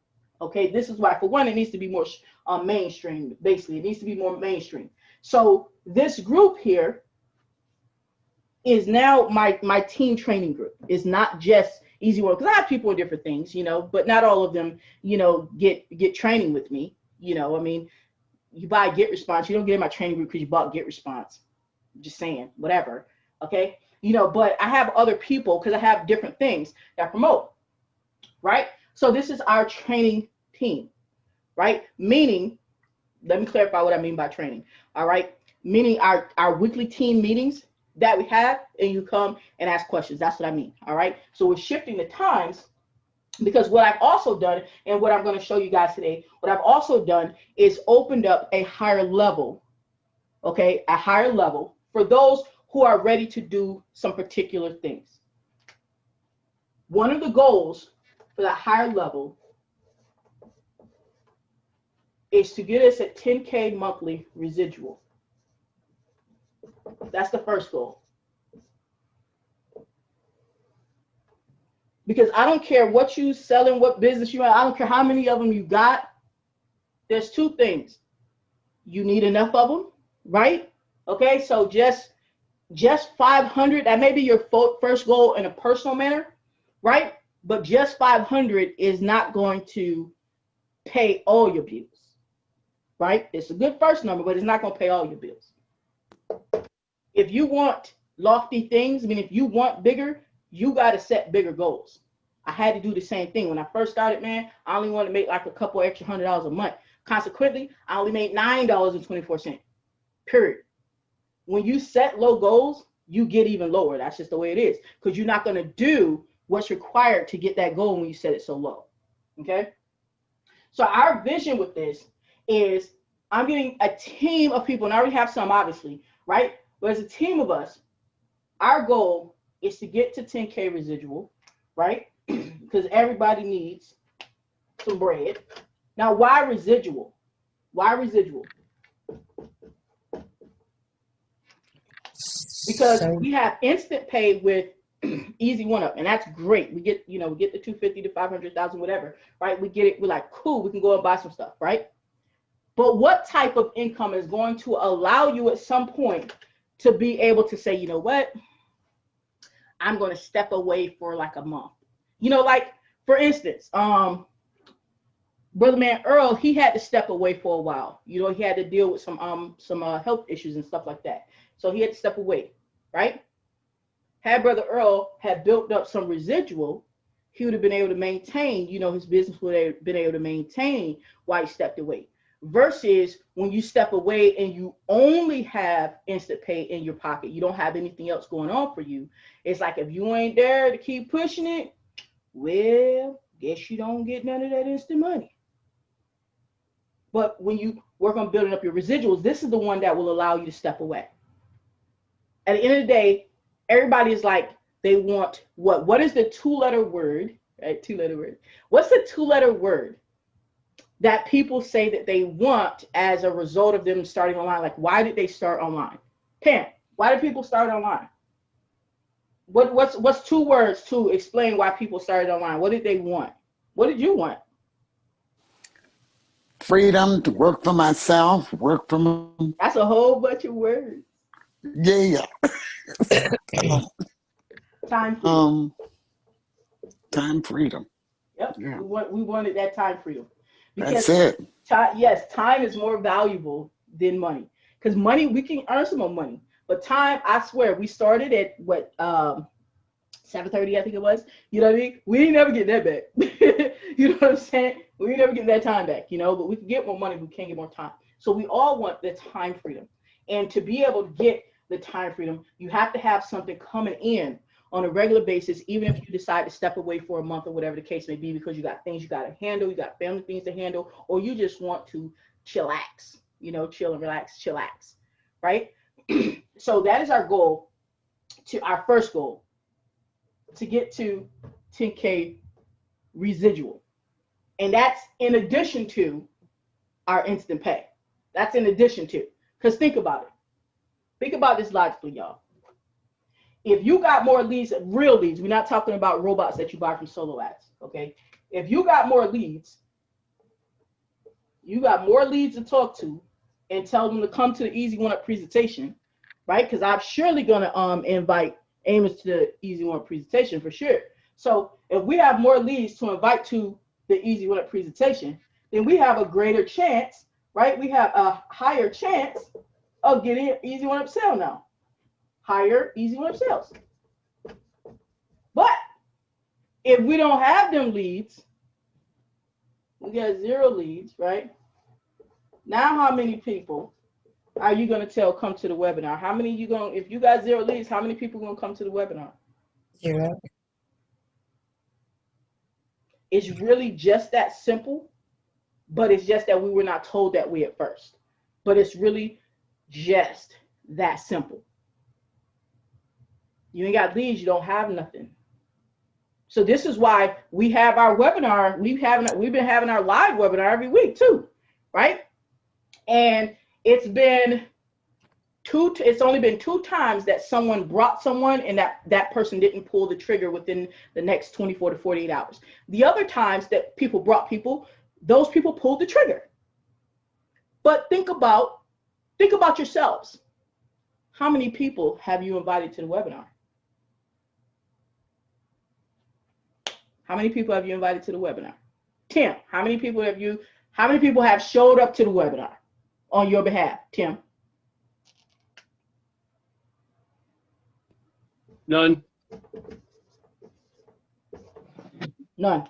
okay? This is why. For one, it needs to be more mainstream, basically. It needs to be more mainstream. So this group here is now my team training group. It's not just easy work, because I have people with different things, but not all of them, get training with me. I mean, you buy Get Response. You don't get in my training group because you bought Get Response. Just saying, whatever. Okay. But I have other people because I have different things that I promote. Right. So this is our training team. Right. Meaning, let me clarify what I mean by training. All right. Meaning our weekly team meetings that we have, and you come and ask questions. That's what I mean. All right. So we're shifting the times, because what I've also done, and what I'm going to show you guys today, what I've also done is opened up a higher level. Okay. A higher level for those who are ready to do some particular things. One of the goals for that higher level is to get us at 10K monthly residual. That's the first goal. Because I don't care what you selling, what business you have, I don't care how many of them you got. There's two things. You need enough of them, right? Okay, so just just 500, that may be your first goal in a personal manner, right? But just 500 is not going to pay all your bills, right? It's a good first number, but it's not going to pay all your bills. If you want lofty things, I mean, if you want bigger, you got to set bigger goals. I had to do the same thing. When I first started, man, I only wanted to make like a couple extra $100 a month. Consequently, I only made $9.24, period. When you set low goals, you get even lower. That's just the way it is, because you're not going to do what's required to get that goal when you set it so low. Okay. So our vision with this is I'm getting a team of people, and I already have some, obviously, right? But as a team of us, our goal is to get to 10K residual, right? Because everybody needs some bread. Now, why residual? Why residual? Because we have instant pay with Easy One Up, and that's great. We get, we get the 250 to 500,000, whatever, right? We get it. We're like, cool, we can go and buy some stuff, right? But what type of income is going to allow you at some point to be able to say, you know what? I'm going to step away for like a month. Like for instance, Brother Man Earl, he had to step away for a while. He had to deal with some health issues and stuff like that. So he had to step away, right? Had Brother Earl had built up some residual, he would have been able to maintain, his business would have been able to maintain while he stepped away. Versus when you step away and you only have instant pay in your pocket, you don't have anything else going on for you. It's like, if you ain't there to keep pushing it, well, guess you don't get none of that instant money. But when you work on building up your residuals, this is the one that will allow you to step away. At the end of the day, everybody is like, they want what? What is the two-letter word? Right? Two-letter word. What's the two-letter word that people say that they want as a result of them starting online? Like, why did they start online? Pam, why did people start online? What's two words to explain why people started online? What did they want? What did you want? Freedom to work for myself, work for That's a whole bunch of words. Yeah. Time freedom. Time freedom. Yep. Yeah. We wanted that time freedom. Because that's it. Time is more valuable than money. Because money, we can earn some more money. But time, I swear, we started at what, 7:30, I think it was. You know what I mean? We ain't never get that back. You know what I'm saying? We ain't never get that time back, but we can get more money, we can't get more time. So we all want the time freedom. And to be able to get the time freedom, you have to have something coming in on a regular basis, even if you decide to step away for a month or whatever the case may be, because you got things you got to handle, you got family things to handle, or you just want to chillax, chill and relax, chillax, right? So that is our goal, our first goal, to get to 10K residual. And that's in addition to our instant pay. That's in addition to, because think about it. Think about this logically, y'all. If you got more leads, real leads, we're not talking about robots that you buy from solo ads, okay? If you got more leads, to talk to and tell them to come to the Easy One Up presentation, right? Because I'm surely going to invite Amos to the Easy One Up presentation for sure. So if we have more leads to invite to the Easy One Up presentation, then we have a greater chance, right? We have a higher chance of getting an Easy One Up sale now. Higher Easy One Up sales. But if we don't have them leads, we got 0 leads, right? Now how many people are you going to tell come to the webinar? How many if you got 0 leads, how many people are going to come to the webinar? 0. It's really just that simple, but it's just that we were not told that way at first. But it's really just that simple. You ain't got leads, you don't have nothing. So this is why we have our webinar. We've been having our live webinar every week too, right? And it's only been 2 times that someone brought someone and that person didn't pull the trigger within the next 24 to 48 hours. The other times that people brought people, those people pulled the trigger. But think about yourselves. how many people have you invited to the webinar? How many people have you invited to the webinar? Tim, how many people have showed up to the webinar on your behalf? Tim? None. None.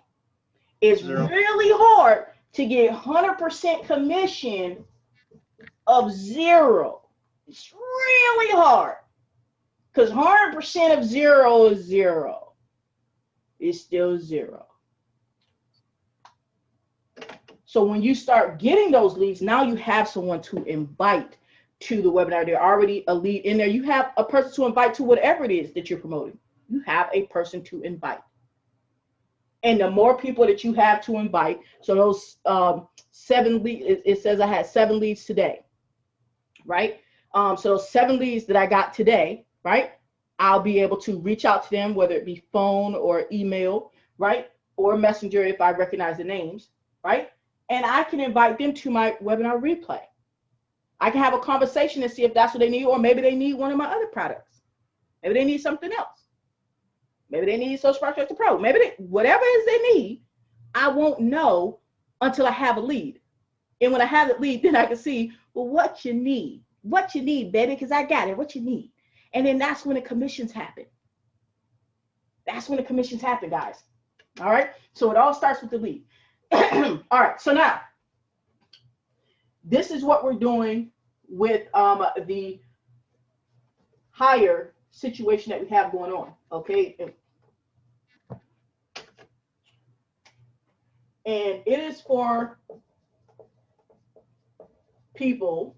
It's really hard to get 100% commission of zero. It's really hard because 100% of zero is zero. It's still zero. So when you start getting those leads, now you have someone to invite to the webinar. They're already a lead in there. You have a person to invite to whatever it is that you're promoting. You have a person to invite. And the more people that you have to invite, so those 7 leads, it says I had 7 leads today, right? So those 7 leads that I got today, right? I'll be able to reach out to them, whether it be phone or email, right? Or messenger if I recognize the names, right? And I can invite them to my webinar replay. I can have a conversation and see if that's what they need, or maybe they need one of my other products. Maybe they need something else. Maybe they need Social Prospector Pro. Maybe whatever it is they need, I won't know until I have a lead. And when I have the lead, then I can see, well, what you need. What you need, baby, because I got it. What you need. And then that's when the commissions happen. That's when the commissions happen, guys. All right. So it all starts with the lead. All right. So now, this is what we're doing with the hire situation that we have going on. Okay. And it is for people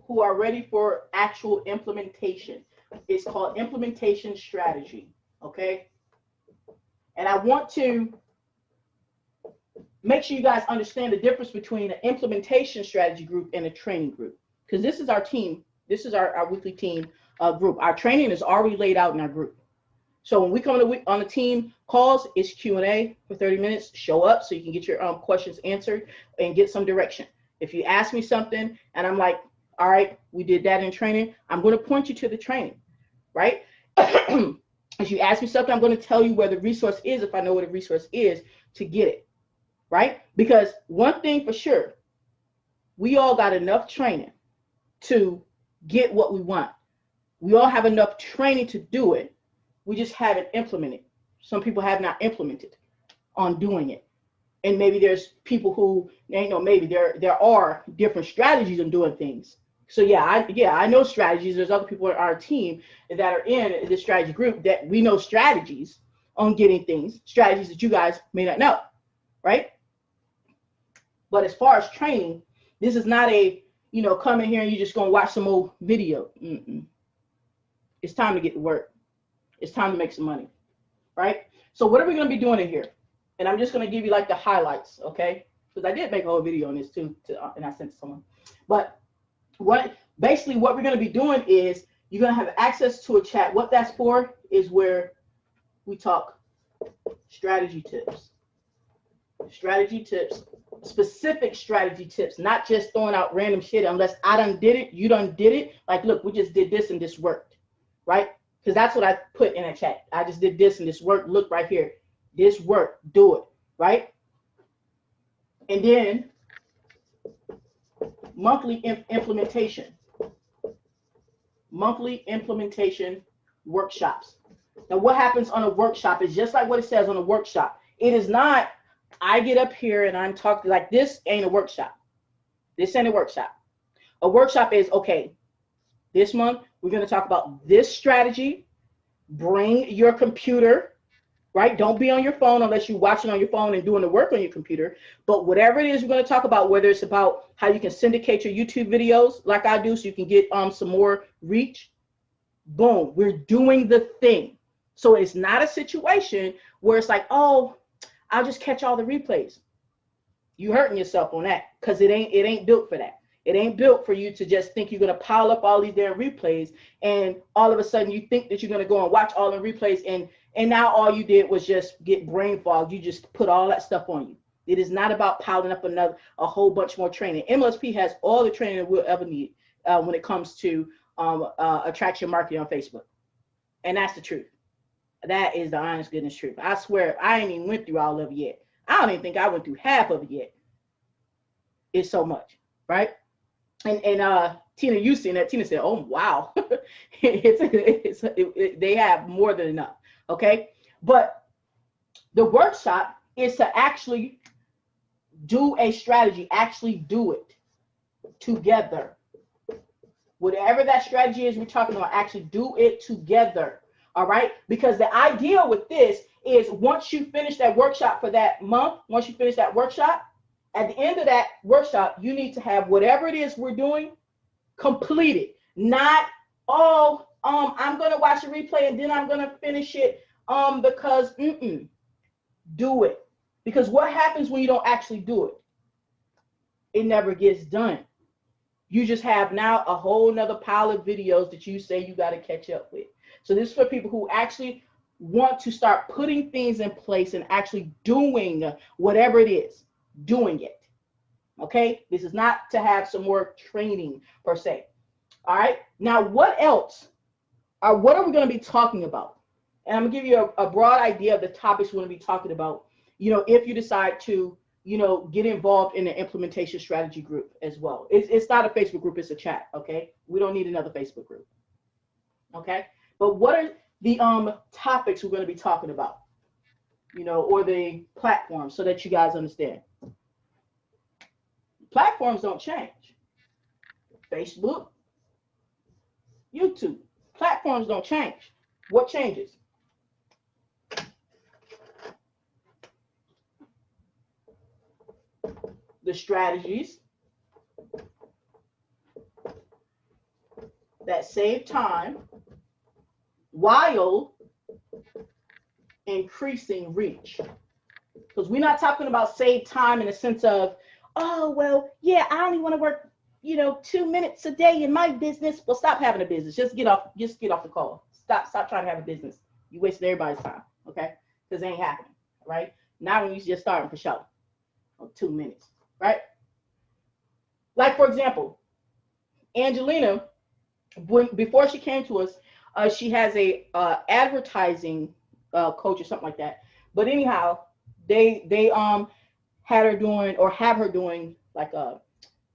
who are ready for actual implementation. It's called implementation strategy, okay? And I want to make sure you guys understand the difference between an implementation strategy group and a training group, because this is our team. This is our weekly team group. Our training is already laid out in our group. So when we come on the team calls, it's Q&A for 30 minutes. Show up so you can get your questions answered and get some direction. If you ask me something and I'm like, all right, we did that in training, I'm going to point you to the training, right? If you ask me something, I'm going to tell you where the resource is if I know what the resource is to get it, right? Because one thing for sure, we all got enough training to get what we want. We all have enough training to do it. We just haven't implemented. Some people have not implemented on doing it. And maybe there's people who, maybe there are different strategies on doing things. So I know strategies. There's other people on our team that are in the strategy group that we know strategies on getting things, strategies that you guys may not know, right? But as far as training, this is not a, come in here and you're just going to watch some old video. It's time to get to work. It's time to make some money, right? So what are we going to be doing in here? And I'm just going to give you like the highlights, okay? Because I did make a whole video on this too, and I sent it to someone. But basically what we're going to be doing is you're going to have access to a chat. What that's for is where we talk strategy tips. Strategy tips, specific strategy tips, not just throwing out random shit unless I done did it, you done did it. Like, look, we just did this and this worked, right? Because that's what I put in a chat. I just did this and this worked. Look right here. This worked. Do it, right? And then monthly implementation. Monthly implementation workshops. Now, what happens on a workshop is just like what it says on a workshop. It is not, I get up here and I'm talking like this ain't a workshop. This ain't a workshop. A workshop is, okay, this month we're going to talk about this strategy. Bring your computer, right? Don't be on your phone unless you're watching on your phone and doing the work on your computer. But whatever it is we're going to talk about, whether it's about how you can syndicate your YouTube videos like I do so you can get some more reach, boom, we're doing the thing. So it's not a situation where it's like, oh, I'll just catch all the replays. You're hurting yourself on that because it ain't built for that. It ain't built for you to just think you're going to pile up all these damn replays and all of a sudden you think that you're going to go and watch all the replays and now all you did was just get brain fogged. You just put all that stuff on you. It is not about piling up a whole bunch more training. MLSP has all the training that we'll ever need when it comes to attraction marketing on Facebook. And that's the truth. That is the honest goodness truth. I swear, I ain't even went through all of it yet. I don't even think I went through half of it yet. It's so much, right? And Tina, you seen that? Tina said, "Oh wow, they have more than enough." Okay, but the workshop is to actually do a strategy, actually do it together. Whatever that strategy is we're talking about, actually do it together. All right, because the idea with this is once you finish that workshop for that month, once you finish that workshop, at the end of that workshop, you need to have whatever it is we're doing completed. Not, oh, I'm gonna watch the replay and then I'm gonna finish it because do it. Because what happens when you don't actually do it? It never gets done. You just have now a whole nother pile of videos that you say you got to catch up with. So this is for people who actually want to start putting things in place and actually doing whatever it is, doing it. Okay, this is not to have some more training per se. All right, now what else? What are we going to be talking about? And I'm going to give you a broad idea of the topics we're going to be talking about, if you decide to, get involved in the implementation strategy group as well. It's not a Facebook group, it's a chat, okay? We don't need another Facebook group, okay? But what are the topics we're going to be talking about, or the platforms, so that you guys understand? Platforms don't change. Facebook, YouTube, platforms don't change. What changes? The strategies that save time while increasing reach. Because we're not talking about save time in the sense of, oh, well, yeah, I only want to work, 2 minutes a day in my business. Well, stop having a business. Just get off the call. Stop trying to have a business. You wasted everybody's time, okay? Because it ain't happening, right? Now when you just starting for show, 2 minutes, right? Like, for example, Angelina, before she came to us, she has a advertising coach or something like that. But anyhow, they had her doing, or have her doing, like a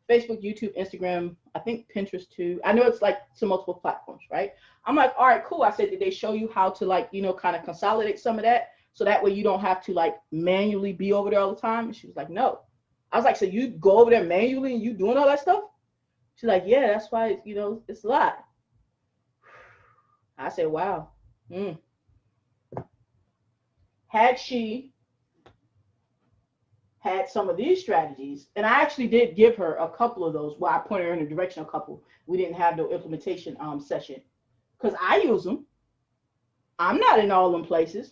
Facebook, YouTube, Instagram, I think Pinterest too. I know it's like some multiple platforms, right? I'm like, all right, cool. I said, did they show you how to kind of consolidate some of that, so that way you don't have to manually be over there all the time? And she was like, no. I was like, so you go over there manually and you doing all that stuff? She's like, yeah, that's why, it's a lot. I said, wow. Had she had some of these strategies, and I actually did give her a couple of those. Well, I pointed her in a direction, a couple. We didn't have no implementation session, because I use them. I'm not in all them places,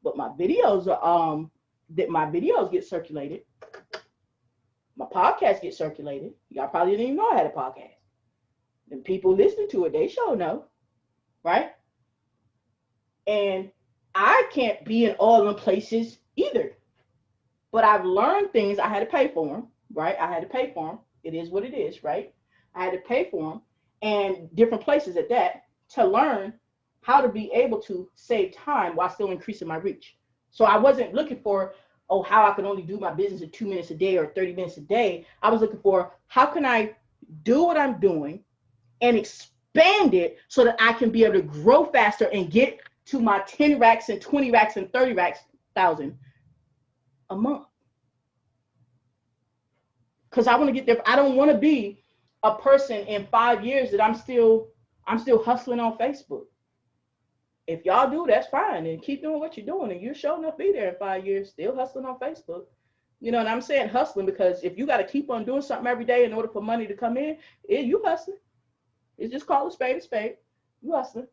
but my videos are my videos get circulated. My podcast gets circulated. Y'all probably didn't even know I had a podcast. And people listening to it, they sure know, right? And I can't be in all them places either. But I've learned things. I had to pay for them, right? I had to pay for them. It is what it is, right? I had to pay for them, and different places at that, to learn how to be able to save time while still increasing my reach. So I wasn't looking for, how I can only do my business in 2 minutes a day or 30 minutes a day. I was looking for, how can I do what I'm doing and expand it so that I can be able to grow faster and get to my 10 racks and 20 racks and 30 racks, thousand a month. Because I want to get there. I don't want to be a person in 5 years that I'm still hustling on Facebook. If y'all do, that's fine, and keep doing what you're doing, and you're sure enough be there in 5 years, still hustling on Facebook. And I'm saying hustling because if you got to keep on doing something every day in order for money to come in, you hustling. It's just called a spade a spade. You hustling,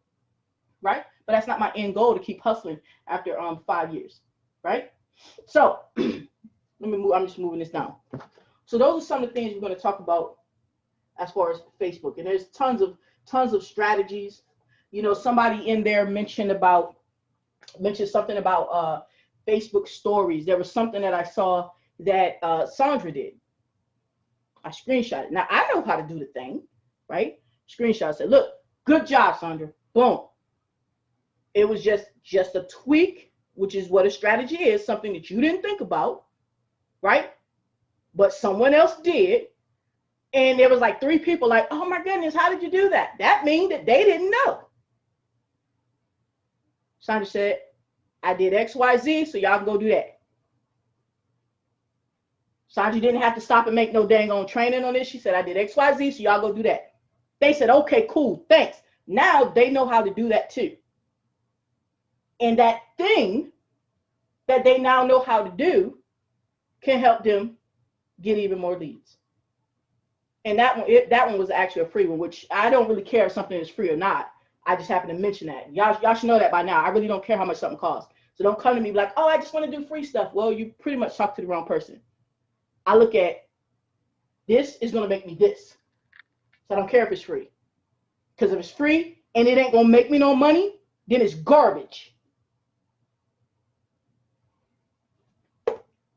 right? But that's not my end goal, to keep hustling after 5 years, right? So let me move. I'm just moving this down. So those are some of the things we're going to talk about as far as Facebook, and there's tons of strategies. Somebody in there mentioned something about Facebook stories. There was something that I saw that Sandra did. I screenshot it. Now I know how to do the thing, right? Screenshot said, look, good job, Sandra. Boom. It was just a tweak, which is what a strategy is, something that you didn't think about, right? But someone else did. And there was like 3 people like, oh my goodness, how did you do that? That means that they didn't know. Sandra said, I did X, Y, Z, so y'all can go do that. Sandra didn't have to stop and make no dang on training on this. She said, I did X, Y, Z, so y'all go do that. They said, okay, cool, thanks. Now they know how to do that too. And that thing that they now know how to do can help them get even more leads. And that one was actually a free one, which I don't really care if something is free or not. I just happen to mention that. Y'all should know that by now. I really don't care how much something costs. So don't come to me like, oh, I just want to do free stuff. Well, you pretty much talk to the wrong person. I look at this is going to make me this. So I don't care if it's free. Because if it's free and it ain't going to make me no money, then it's garbage.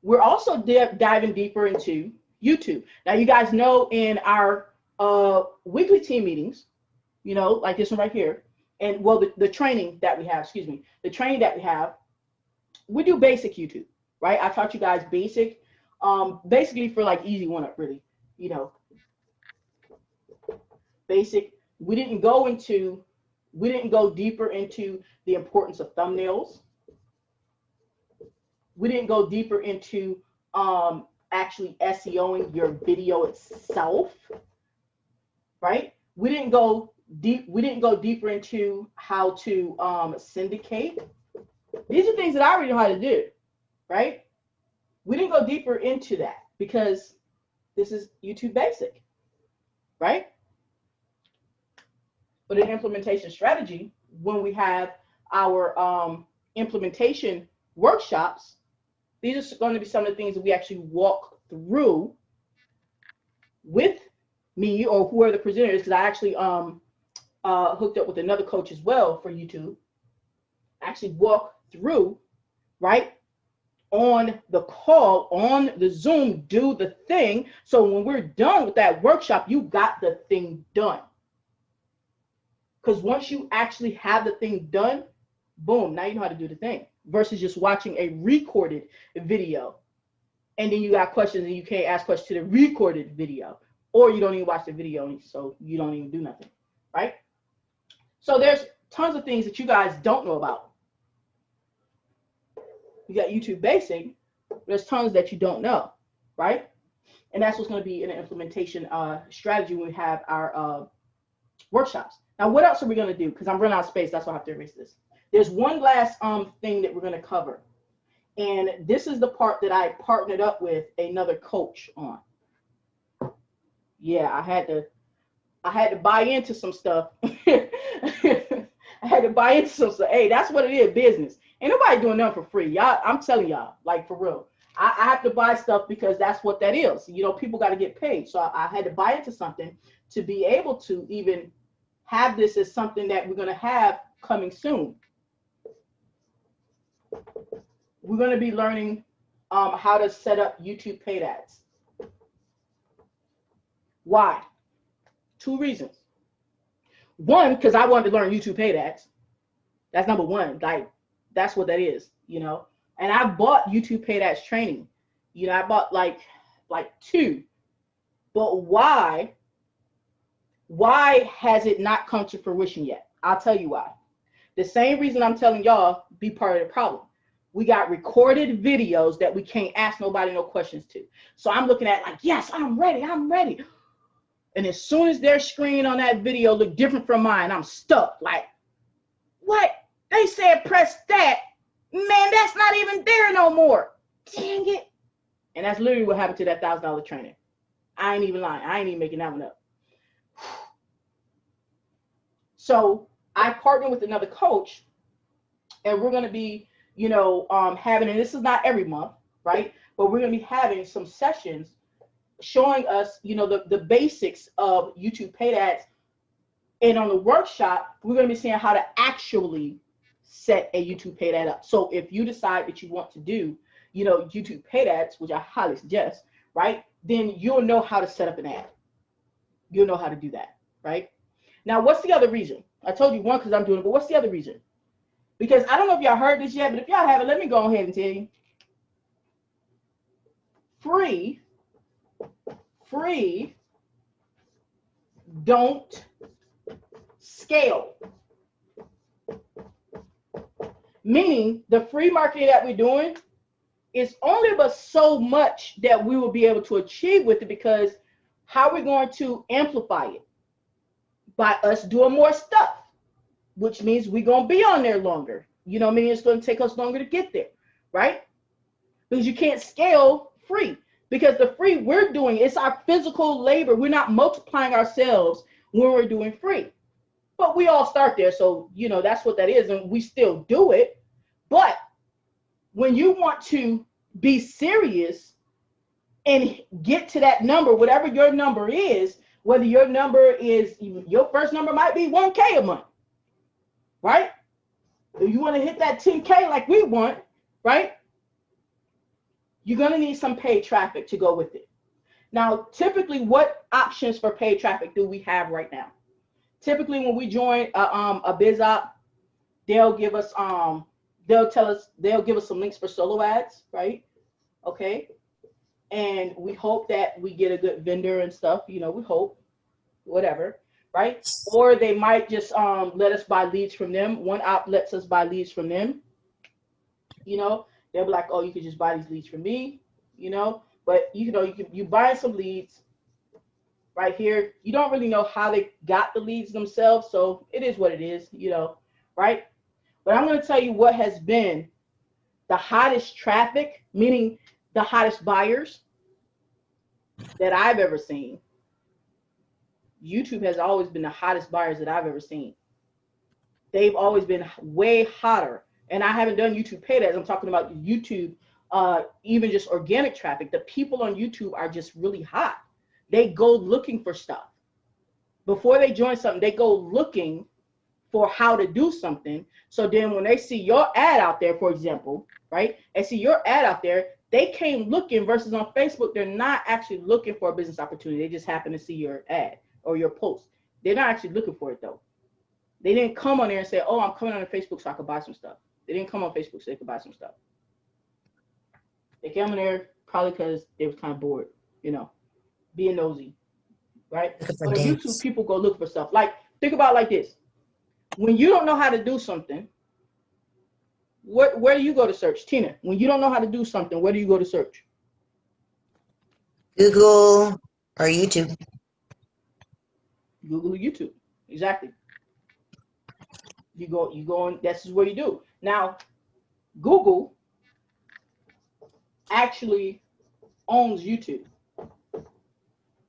We're also diving deeper into YouTube. Now, you guys know in our weekly team meetings, you know, like this one right here, and well, the training that we have, the training that we have, we do basic YouTube, right? I taught you guys basic, basically for like easy one up, really, you know, basic. We didn't go deeper into the importance of thumbnails. We didn't go deeper into actually SEOing your video itself, right? We didn't go deeper into how to syndicate. These are things that I already know how to do, right? We didn't go deeper into that because this is YouTube basic, right? But in implementation strategy, when we have our implementation workshops, these are going to be some of the things that we actually walk through with me or whoever the presenter is, because I actually hooked up with another coach as well for YouTube. Actually walk through, right, on the call, on the Zoom, do the thing. So when we're done with that workshop, you got the thing done. Because once you actually have the thing done, boom, now you know how to do the thing. Versus just watching a recorded video. And then you got questions and you can't ask questions to the recorded video. Or you don't even watch the video, so you don't even do nothing, right? So there's tons of things that you guys don't know about. You got YouTube Basic, there's tons that you don't know, right? And that's what's going to be in the implementation strategy when we have our workshops. Now, what else are we going to do? Because I'm running out of space, that's why I have to erase this. There's one last thing that we're going to cover. And this is the part that I partnered up with another coach on. Yeah, I had to buy into some stuff. I had to buy into some stuff. Hey, that's what it is, business. Ain't nobody doing nothing for free. Y'all, I'm telling y'all, like for real. I have to buy stuff because that's what that is. You know, people got to get paid. So I had to buy into something to be able to even have this as something that we're going to have coming soon. We're going to be learning how to set up YouTube paid ads. Why? 2 reasons. One, because I wanted to learn YouTube paid ads. That's number one. Like, that's what that is, you know. And I bought YouTube paid ads training. You know, I bought like 2. But why has it not come to fruition yet? I'll tell you why. The same reason I'm telling y'all, be part of the problem. We got recorded videos that we can't ask nobody no questions to. So I'm looking at like, yes, I'm ready. And as soon as their screen on that video look different from mine, I'm stuck. Like, what? They said press that. Man, that's not even there no more. Dang it. And that's literally what happened to that $1,000 training. I ain't even lying. I ain't even making that one up. So I partnered with another coach, and we're going to be, you know, having, and this is not every month, right? But we're going to be having some sessions showing us, you know, the basics of YouTube paid ads. And on the workshop, we're going to be seeing how to actually set a YouTube paid ad up. So if you decide that you want to do, you know, YouTube paid ads, which I highly suggest, right? Then you'll know how to set up an ad. You'll know how to do that, right? Now, what's the other reason? I told you one because I'm doing it, but what's the other reason? Because I don't know if y'all heard this yet, but if y'all haven't, let me go ahead and tell you. Free don't scale. Meaning the free marketing that we're doing is only but so much that we will be able to achieve with it, because how we're going to amplify it? By us doing more stuff, which means we're going to be on there longer. You know what I mean? It's going to take us longer to get there, right? Because you can't scale free. Because the free we're doing, it's our physical labor. We're not multiplying ourselves when we're doing free. But we all start there. So, you know, that's what that is. And we still do it. But when you want to be serious and get to that number, whatever your number is, whether your number is, your first number might be 1K a month, right? If you want to hit that 10K like we want, right? You're going to need some paid traffic to go with it. Now, typically, what options for paid traffic do we have right now? Typically, when we join a biz op, they'll give us they'll give us some links for solo ads, right? Okay. And we hope that we get a good vendor and stuff, you know, we hope, whatever, right? Or they might just let us buy leads from them. One op lets us buy leads from them. You know, they'll be like, oh, you could just buy these leads from me, you know, but you buy some leads right here. You don't really know how they got the leads themselves, so it is what it is, you know, right? But I'm going to tell you what has been the hottest traffic, meaning the hottest buyers that I've ever seen. YouTube has always been the hottest buyers that I've ever seen. They've always been way hotter. And I haven't done YouTube paid ads. I'm talking about YouTube, even just organic traffic. The people on YouTube are just really hot. They go looking for stuff. Before they join something, they go looking for how to do something. So then when they see your ad out there, for example, right, and see your ad out there, they came looking, versus on Facebook, they're not actually looking for a business opportunity. They just happen to see your ad or your post. They're not actually looking for it, though. They didn't come on there and say, oh, I'm coming on Facebook so I could buy some stuff. They didn't come on Facebook so they could buy some stuff. They came on there probably because they was kind of bored, you know, being nosy, right? But on YouTube, people go look for stuff. Like, think about it like this. When you don't know how to do something, where do you go to search? Tina, when you don't know how to do something, where do you go to search? Google or YouTube. Google or YouTube. Exactly. You go on, that's what you do. Now, Google actually owns YouTube.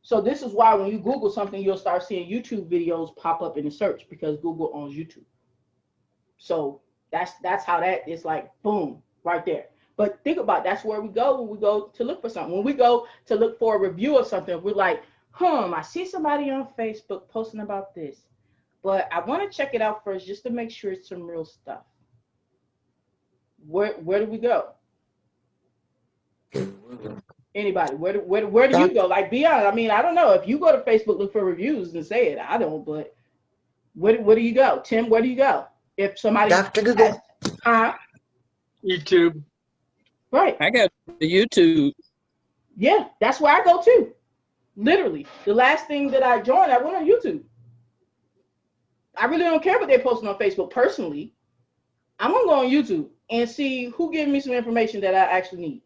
So this is why when you Google something, you'll start seeing YouTube videos pop up in the search, because Google owns YouTube. So that's how that is, like, boom, right there. But think about it, that's where we go when we go to look for something. When we go to look for a review of something, we're like, I see somebody on Facebook posting about this, but I want to check it out first just to make sure it's some real stuff. Where do we go? Anybody? Where do you go? Like, be honest. I mean, I don't know. If you go to Facebook, look for reviews and say it. I don't, but where do you go? Tim, where do you go? If somebody Dr. Google. YouTube. Right. I got the YouTube. Yeah, that's where I go too. Literally. The last thing that I joined, I went on YouTube. I really don't care what they're posting on Facebook personally. I'm gonna go on YouTube and see who gives me some information that I actually need.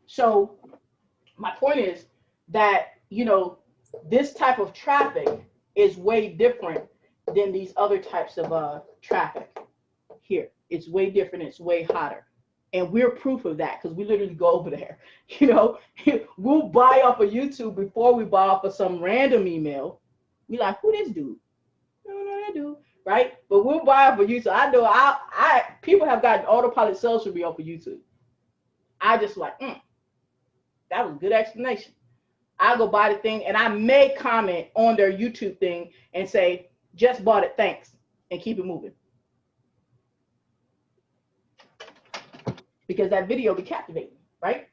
So my point is that, you know, this type of traffic is way different than these other types of traffic here. It's way different. It's way hotter. And we're proof of that, because we literally go over there. You know, we'll buy off of YouTube before we buy off of some random email. We like, who this dude? No, that dude, right? But we'll buy off of YouTube. I know people have gotten autopilot sales from me off of YouTube. I just like, that was a good explanation. I go buy the thing, and I may comment on their YouTube thing and say, just bought it, thanks, and keep it moving. Because that video be captivating, right?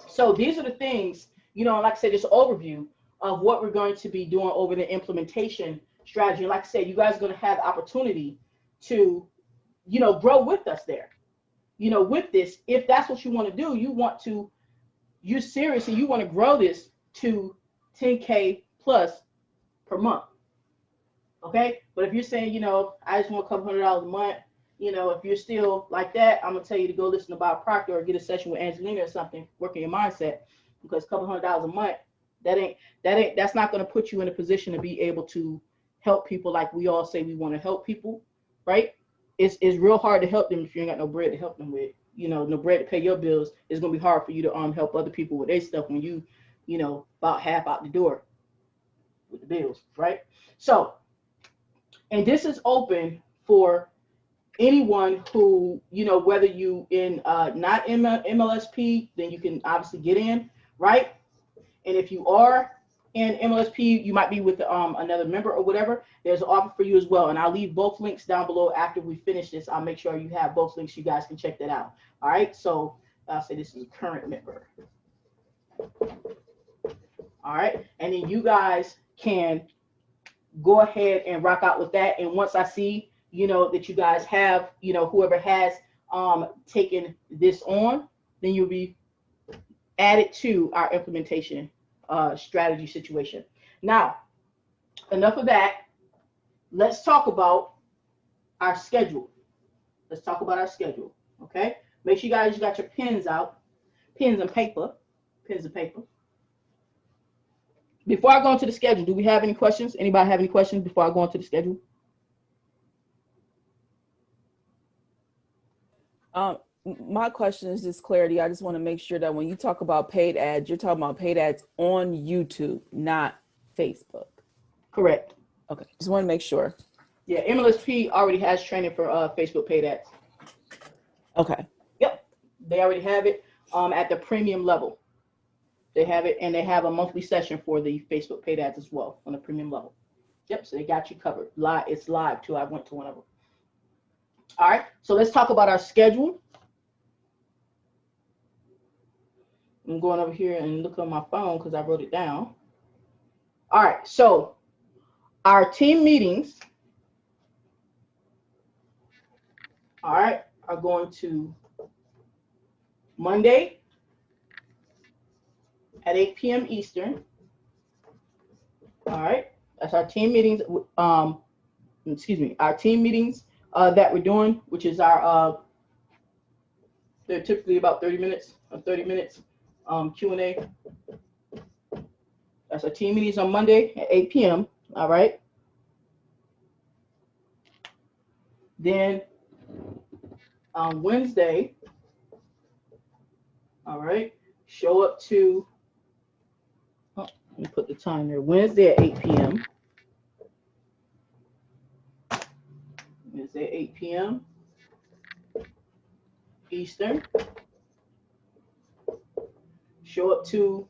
So these are the things like I said, just an overview of what we're going to be doing over the implementation strategy. Like I said, you guys are going to have opportunity to, grow with us there, with this. If that's what you want to do, you're serious and you want to grow this to 10K plus per month. Okay. But if you're saying, I just want a couple $100 a month, if you're still like that, I'm gonna tell you to go listen to Bob Proctor or get a session with Angelina or something, working your mindset, because a couple $100 a month, that's not gonna put you in a position to be able to help people like we all say we want to help people, right? It's real hard to help them if you ain't got no bread to help them with, no bread to pay your bills. It's gonna be hard for you to help other people with their stuff when you, about half out the door with the bills, right? So, and this is open for anyone who, whether you in not in MLSP, then you can obviously get in, right? And if you are in MLSP, you might be with another member or whatever, there's an offer for you as well. And I'll leave both links down below after we finish this. I'll make sure you have both links. You guys can check that out. All right. So I'll say this is a current member. All right. And then you guys can go ahead and rock out with that. And once I see, that you guys have, whoever has taken this on, then you'll be added to our implementation strategy situation. Now, enough of that. Let's talk about our schedule. Let's talk about our schedule. Okay. Make sure you guys got your pens out, pens and paper. Before I go into the schedule, do we have any questions? Anybody have any questions before I go into the schedule? My question is just clarity. I just want to make sure that when you talk about paid ads, you're talking about paid ads on YouTube, not Facebook. Correct. Okay, just want to make sure. Yeah, MLSP already has training for Facebook paid ads. Okay. Yep, they already have it at the premium level. They have it, and they have a monthly session for the Facebook paid ads as well on the premium level. Yep, so they got you covered. Live, it's live too. I went to one of them. All right, so let's talk about our schedule. I'm going over here and look on my phone because I wrote it down. All right, so our team meetings, all right, are going to Monday at 8 p.m. Eastern. All right, that's our team meetings. Our team meetings that we're doing, which is our they're typically about 30 minutes Q&A. That's our team meetings on Monday at 8 p.m. All right. Then on Wednesday, all right, show up to, let me put the time there, Wednesday at 8 p.m. Wednesday at 8 p.m. Eastern. Show up to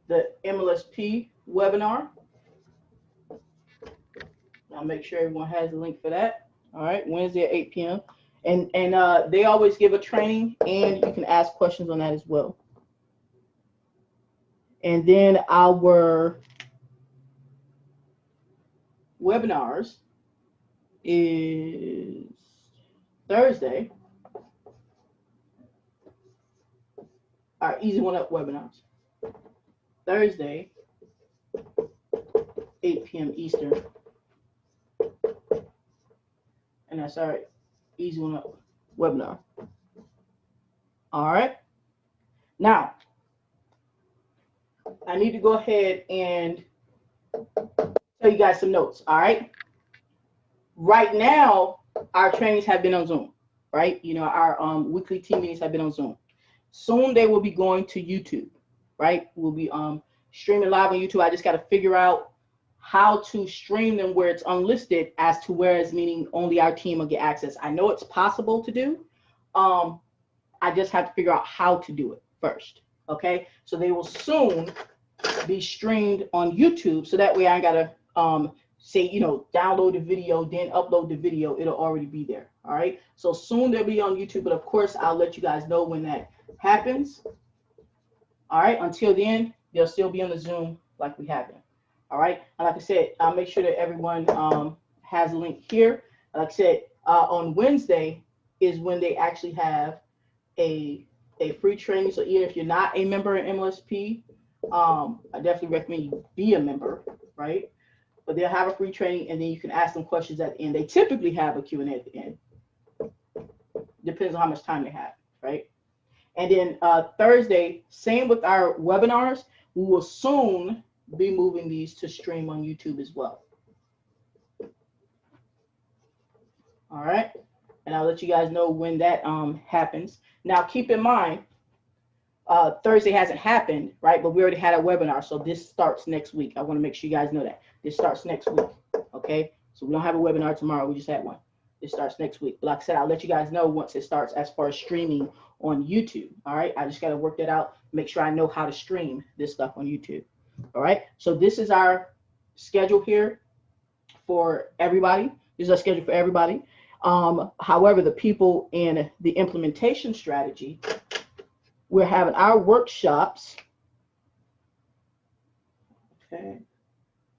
the MLSP webinar. I'll make sure everyone has a link for that. All right, Wednesday at 8 p.m. And they always give a training, and you can ask questions on that as well. And then our webinars is Thursday. Our Easy One Up webinars. Thursday, 8 p.m. Eastern. And that's our Easy One Up webinar. All right. Now, I need to go ahead and tell you guys some notes. All right. Right now, our trainings have been on Zoom, right? Our weekly team meetings have been on Zoom. Soon they will be going to YouTube, right? We'll be streaming live on YouTube. I just got to figure out how to stream them where it's unlisted as to where it's meaning only our team will get access. I know it's possible to do. I just have to figure out how to do it first. Okay. So they will soon be streamed on YouTube. So that way I got to say, download the video, then upload the video. It'll already be there. All right. So soon they'll be on YouTube. But of course, I'll let you guys know when that happens. All right, until then, they'll still be on the Zoom like we have been. All right, and like I said, I'll make sure that everyone has a link here. Like I said, on Wednesday is when they actually have a free training. So even if you're not a member in MLSP, I definitely recommend you be a member, right? But they'll have a free training, and then you can ask them questions at the end. They typically have a Q&A at the end. Depends on how much time they have, right? And then Thursday, same with our webinars. We will soon be moving these to stream on YouTube as well. All right, and I'll let you guys know when that happens. Now, keep in mind, Thursday hasn't happened, right? But we already had a webinar, so this starts next week. I want to make sure you guys know that this starts next week. Okay, so we don't have a webinar tomorrow. We just had one. It starts next week. But like I said, I'll let you guys know once it starts as far as streaming on YouTube. All right, I just got to work that out. Make sure I know how to stream this stuff on YouTube. All right, so this is our schedule here for everybody. This is our schedule for everybody. However, the people in the implementation strategy, we're having our workshops, okay,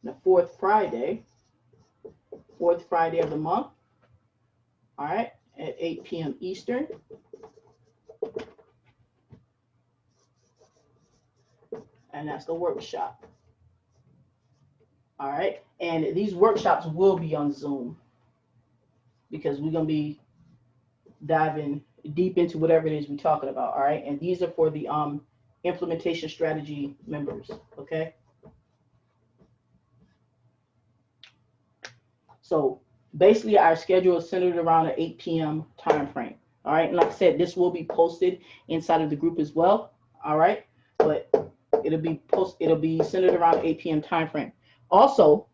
the fourth Friday of the month, all right, at 8 p.m. Eastern. And that's the workshop. All right, and these workshops will be on Zoom because we're going to be diving deep into whatever it is we're talking about. All right, and these are for the implementation strategy members. Okay, so basically our schedule is centered around an 8 p.m. time frame. All right, and like I said, this will be posted inside of the group as well. All right, but it'll be centered around 8 p.m. time frame. Also,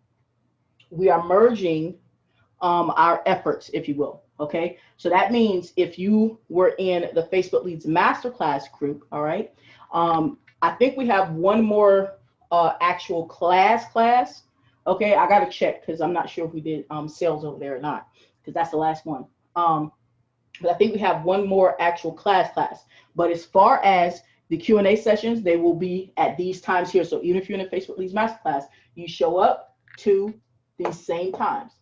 we are merging our efforts, if you will. Okay, so that means if you were in the Facebook Leads Masterclass group, all right, I think we have one more actual class. Okay, I gotta check because I'm not sure if we did sales over there or not, because that's the last one. But I think we have one more actual class. But as far as the Q&A sessions, they will be at these times here. So even if you're in a Facebook Leads Masterclass, you show up to these same times.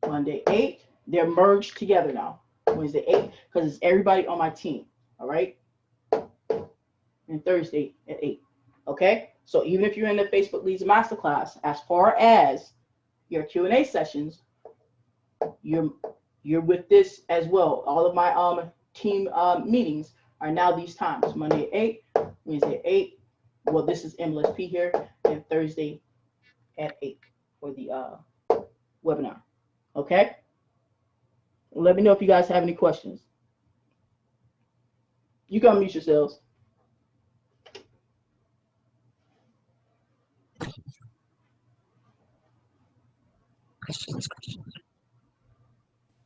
Monday 8, they're merged together now. Wednesday 8, because it's everybody on my team. All right. And Thursday at 8. Okay. So even if you're in the Facebook Leads Masterclass, as far as your Q&A sessions, you're with this as well. All of my team meetings are now these times. Monday at 8, Wednesday at 8. Well, this is MLSP here, and Thursday at 8 for the webinar. Okay? Let me know if you guys have any questions. You can unmute yourselves. Questions.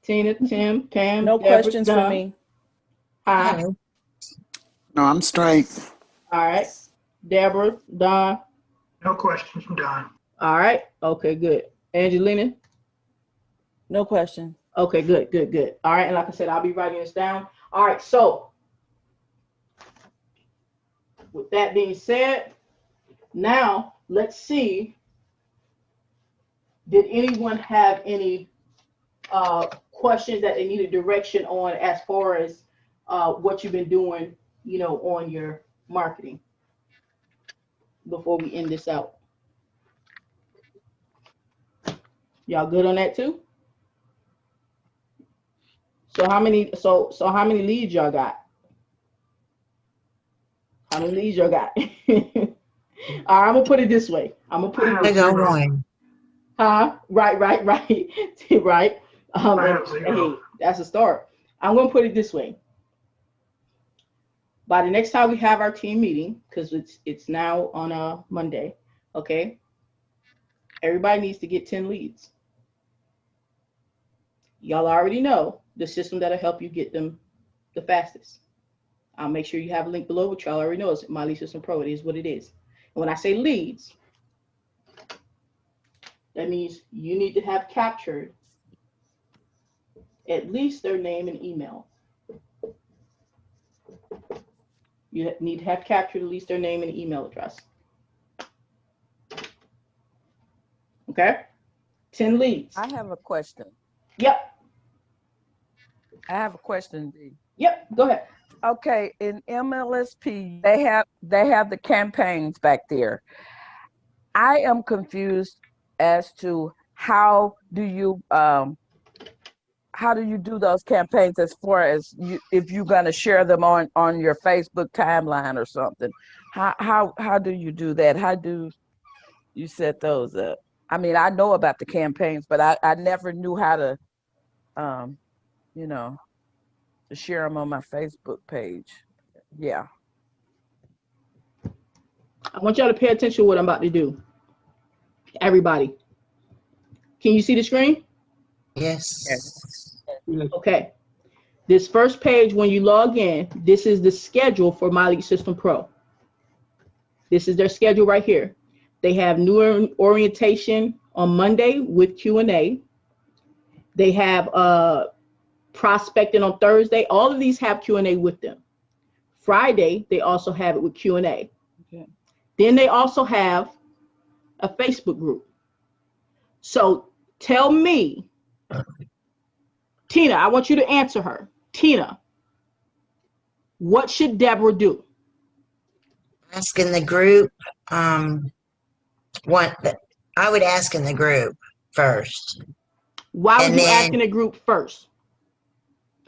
Tina, Tim, Pam, No Deborah, questions for Don. me. Hi. Hello. No, I'm straight. All right. Deborah, Don. No questions from Don. All right. Okay, good. Angelina. No question. Okay, good. All right, and like I said, I'll be writing this down. All right, so with that being said, now let's see, did anyone have any questions that they needed direction on as far as what you've been doing, on your marketing before we end this out? Y'all good on that too? So how many leads y'all got? How many leads y'all got? All right, I'm gonna put it this way. I got one. Huh? Right. Right. I have zero. Hey, that's a start. I'm gonna put it this way. By the next time we have our team meeting, because it's now on a Monday, okay? Everybody needs to get 10 leads. Y'all already know the system that'll help you get them the fastest. I'll make sure you have a link below, which y'all already know is My Lead System Pro. It is what it is. And when I say leads, that means you need to have captured at least their name and email. You need to have captured at least their name and email address. Okay? 10 leads. I have a question. Yep. I have a question, D. Yep. Go ahead. Okay, in MLSP, they have the campaigns back there. I am confused as to how do you do those campaigns as far as if you're going to share them on your Facebook timeline or something. How do you do that? How do you set those up? I mean, I know about the campaigns, but I never knew how to to share them on my Facebook page. Yeah. I want y'all to pay attention to what I'm about to do. Everybody. Can you see the screen? Yes. Okay. This first page, when you log in, this is the schedule for My Lead System Pro. This is their schedule right here. They have new orientation on Monday with Q&A. They have prospecting on Thursday. All of these have Q&A with them. Friday, they also have it with Q&A. Okay. Then they also have a Facebook group. So tell me, Tina, I want you to answer her. Tina, what should Deborah do? Ask in the group. I would ask in the group first. Why would And you then- ask in a group first?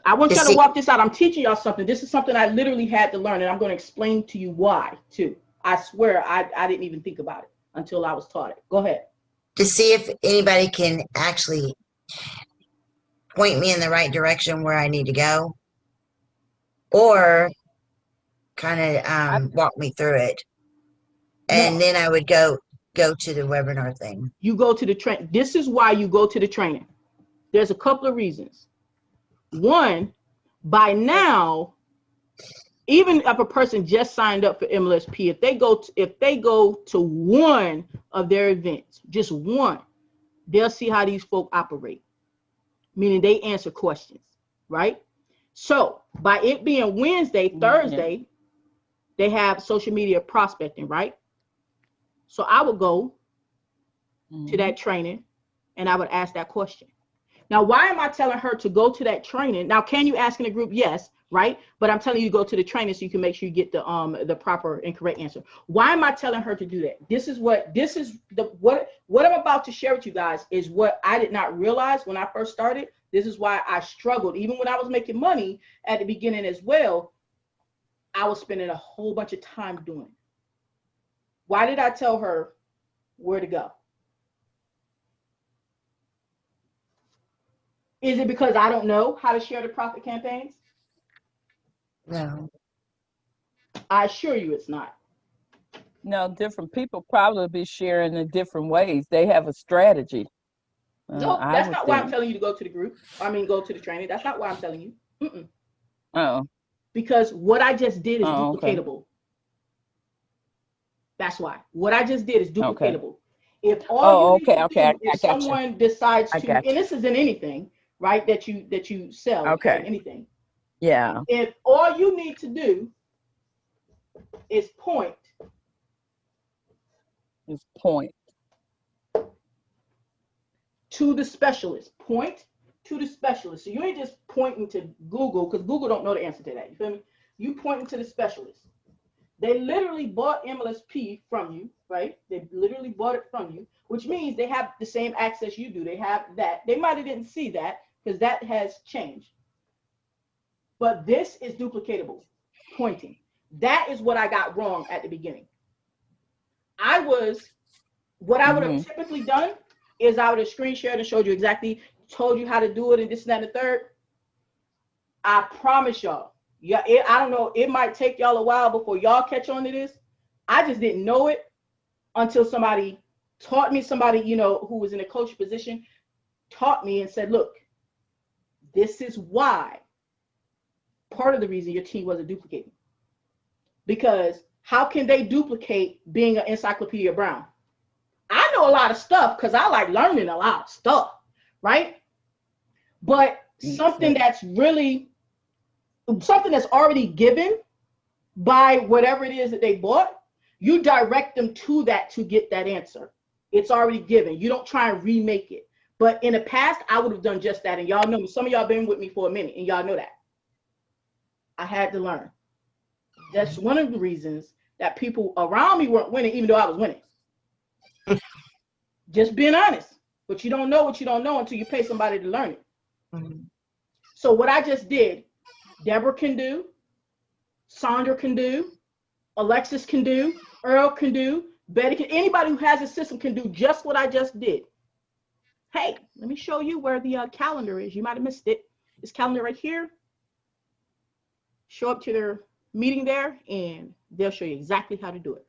I want y'all to walk this out. I'm teaching y'all something. This is something I literally had to learn, and I'm going to explain to you why, too. I swear I didn't even think about it until I was taught it. Go ahead. To see if anybody can actually point me in the right direction where I need to go, or kind of walk me through it. And then I would go to the webinar thing. You go to the train. This is why you go to the training. There's a couple of reasons. One, by now, even if a person just signed up for MLSP, if they go to one of their events, just one, they'll see how these folk operate. Meaning they answer questions, right? So by it being Wednesday, Thursday, they have social media prospecting, right? So I would go to that training and I would ask that question. Now, why am I telling her to go to that training? Now, can you ask in a group? Yes, right? But I'm telling you to go to the training so you can make sure you get the proper and correct answer. Why am I telling her to do that? What I'm about to share with you guys is what I did not realize when I first started. This is why I struggled. Even when I was making money at the beginning as well, I was spending a whole bunch of time doing it. Why did I tell her where to go? Is it because I don't know how to share the profit campaigns? No. I assure you it's not. No, different people probably be sharing in different ways. They have a strategy. No, that's not why I'm telling you to go to the group. I mean, go to the training. That's not why I'm telling you. Mm-mm. Oh. Because what I just did is Okay. duplicatable. That's why. What I just did is duplicatable. If all Oh, you need okay, to okay, do, I if got you. someone decides I to, got and this isn't anything, right, that you sell, Okay. anything. Yeah. If all you need to do is point It's point. to the specialist, point to the specialist. So you ain't just pointing to Google, because Google don't know the answer to that. You feel me? You pointing to the specialist. They literally bought MLSP from you, right? They literally bought it from you, which means they have the same access you do. They have that. They might have didn't see that because that has changed. But this is duplicatable, pointing. That is what I got wrong at the beginning. What I would have typically done is I would have screen shared and showed you exactly, told you how to do it and this and that and the third. I promise y'all. Yeah, I don't know. It might take y'all a while before y'all catch on to this. I just didn't know it until somebody taught me, somebody, who was in a coach position, taught me and said, look, this is why. Part of the reason your team wasn't duplicating. Because how can they duplicate being an Encyclopedia Brown? I know a lot of stuff because I like learning a lot of stuff, right? But something that's already given, buy whatever it is that they bought, you direct them to that to get that answer. It's already given. You don't try and remake it. But in the past, I would have done just that. And y'all know me. Some of y'all been with me for a minute, and y'all know that. I had to learn. That's one of the reasons that people around me weren't winning, even though I was winning. Just being honest. But you don't know what you don't know until you pay somebody to learn it. Mm-hmm. So what I just did, Deborah can do, Sandra can do, Alexis can do, Earl can do, Betty can, anybody who has a system can do just what I just did. Hey, let me show you where the calendar is. You might have missed it. This calendar right here. Show up to their meeting there and they'll show you exactly how to do it.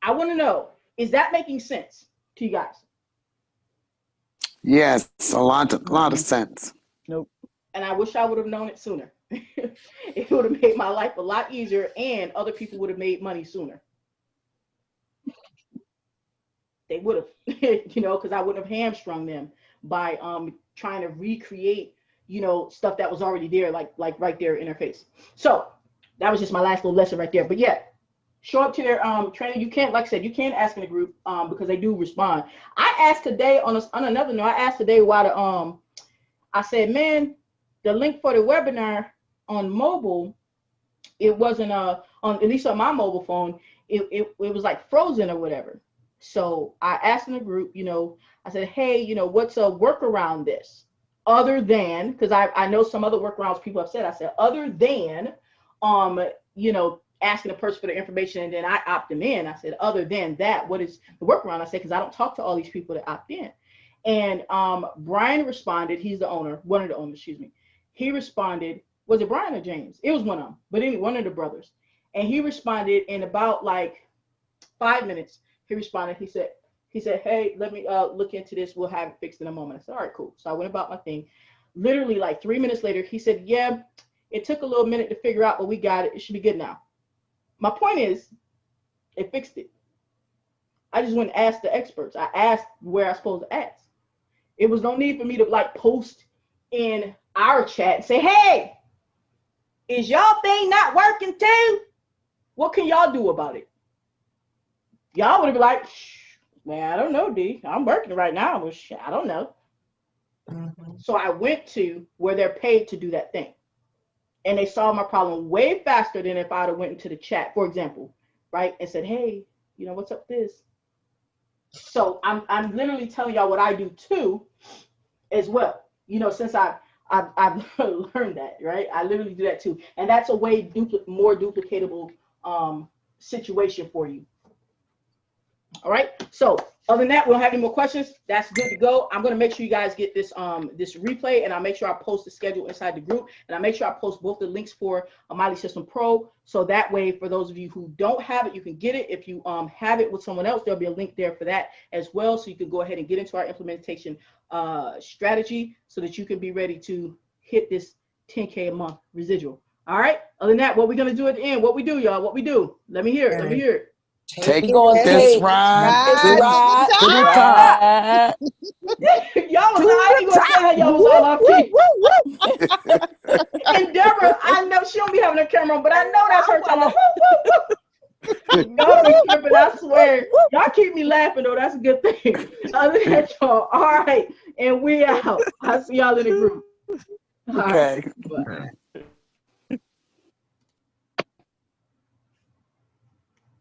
I want to know, is that making sense to you guys? Yes, a lot of sense. Nope. And I wish I would have known it sooner. It would have made my life a lot easier and other people would have made money sooner. They would have, because I wouldn't have hamstrung them by trying to recreate, stuff that was already there, like right there in their face. So that was just my last little lesson right there. But yeah, show up to their training. You can't, like I said, you can't ask in the group because they do respond. I asked today on another note. I asked today why I said, man, the link for the webinar on mobile, it wasn't on at least on my mobile phone. It was like frozen or whatever. So I asked in the group, I said, hey, what's a workaround this? Other than, because I know some other workarounds people have said, I said, other than, asking a person for the information and then I opt them in. I said, other than that, what is the workaround? I said, because I don't talk to all these people that opt in. And Brian responded, he's the owner, one of the owners, excuse me. He responded, was it Brian or James? It was one of them, but anyway, one of the brothers. And he responded in about like 5 minutes. He responded, he said, hey, let me look into this. We'll have it fixed in a moment. I said, all right, cool. So I went about my thing. Literally like 3 minutes later, he said, yeah, it took a little minute to figure out, but we got it. It should be good now. My point is, it fixed it. I just went and asked the experts. I asked where I was supposed to ask. It was no need for me to like post in our chat and say, hey, is y'all thing not working too? What can y'all do about it? Y'all would have been like, man, I don't know, D. I'm working right now. But I don't know. Mm-hmm. So I went to where they're paid to do that thing. And they solved my problem way faster than if I'd have went into the chat, for example, right? And said, hey, what's up with this? So I'm literally telling y'all what I do too, as well. Since I've learned that, right? I literally do that too. And that's a way more duplicatable situation for you. All right. So other than that, we don't have any more questions. That's good to go. I'm going to make sure you guys get this this replay, and I'll make sure I post the schedule inside the group, and I'll make sure I post both the links for Miley System Pro. So that way, for those of you who don't have it, you can get it. If you have it with someone else, there'll be a link there for that as well. So you can go ahead and get into our implementation strategy so that you can be ready to hit this 10K a month residual. All right. Other than that, what we're going to do at the end, what we do, y'all, what we do. Let me hear it. Let me hear it. Take going this take ride to the Right. top. Y'all was, I ain't gonna say how y'all was all off key. And Deborah, I know she don't be having her camera on, but I know that's her talking. Y'all be tripping, I swear. Y'all keep me laughing though. That's a good thing. Other than that, y'all. All right, and we out. I'll see y'all in the group. All Okay. right. Bye.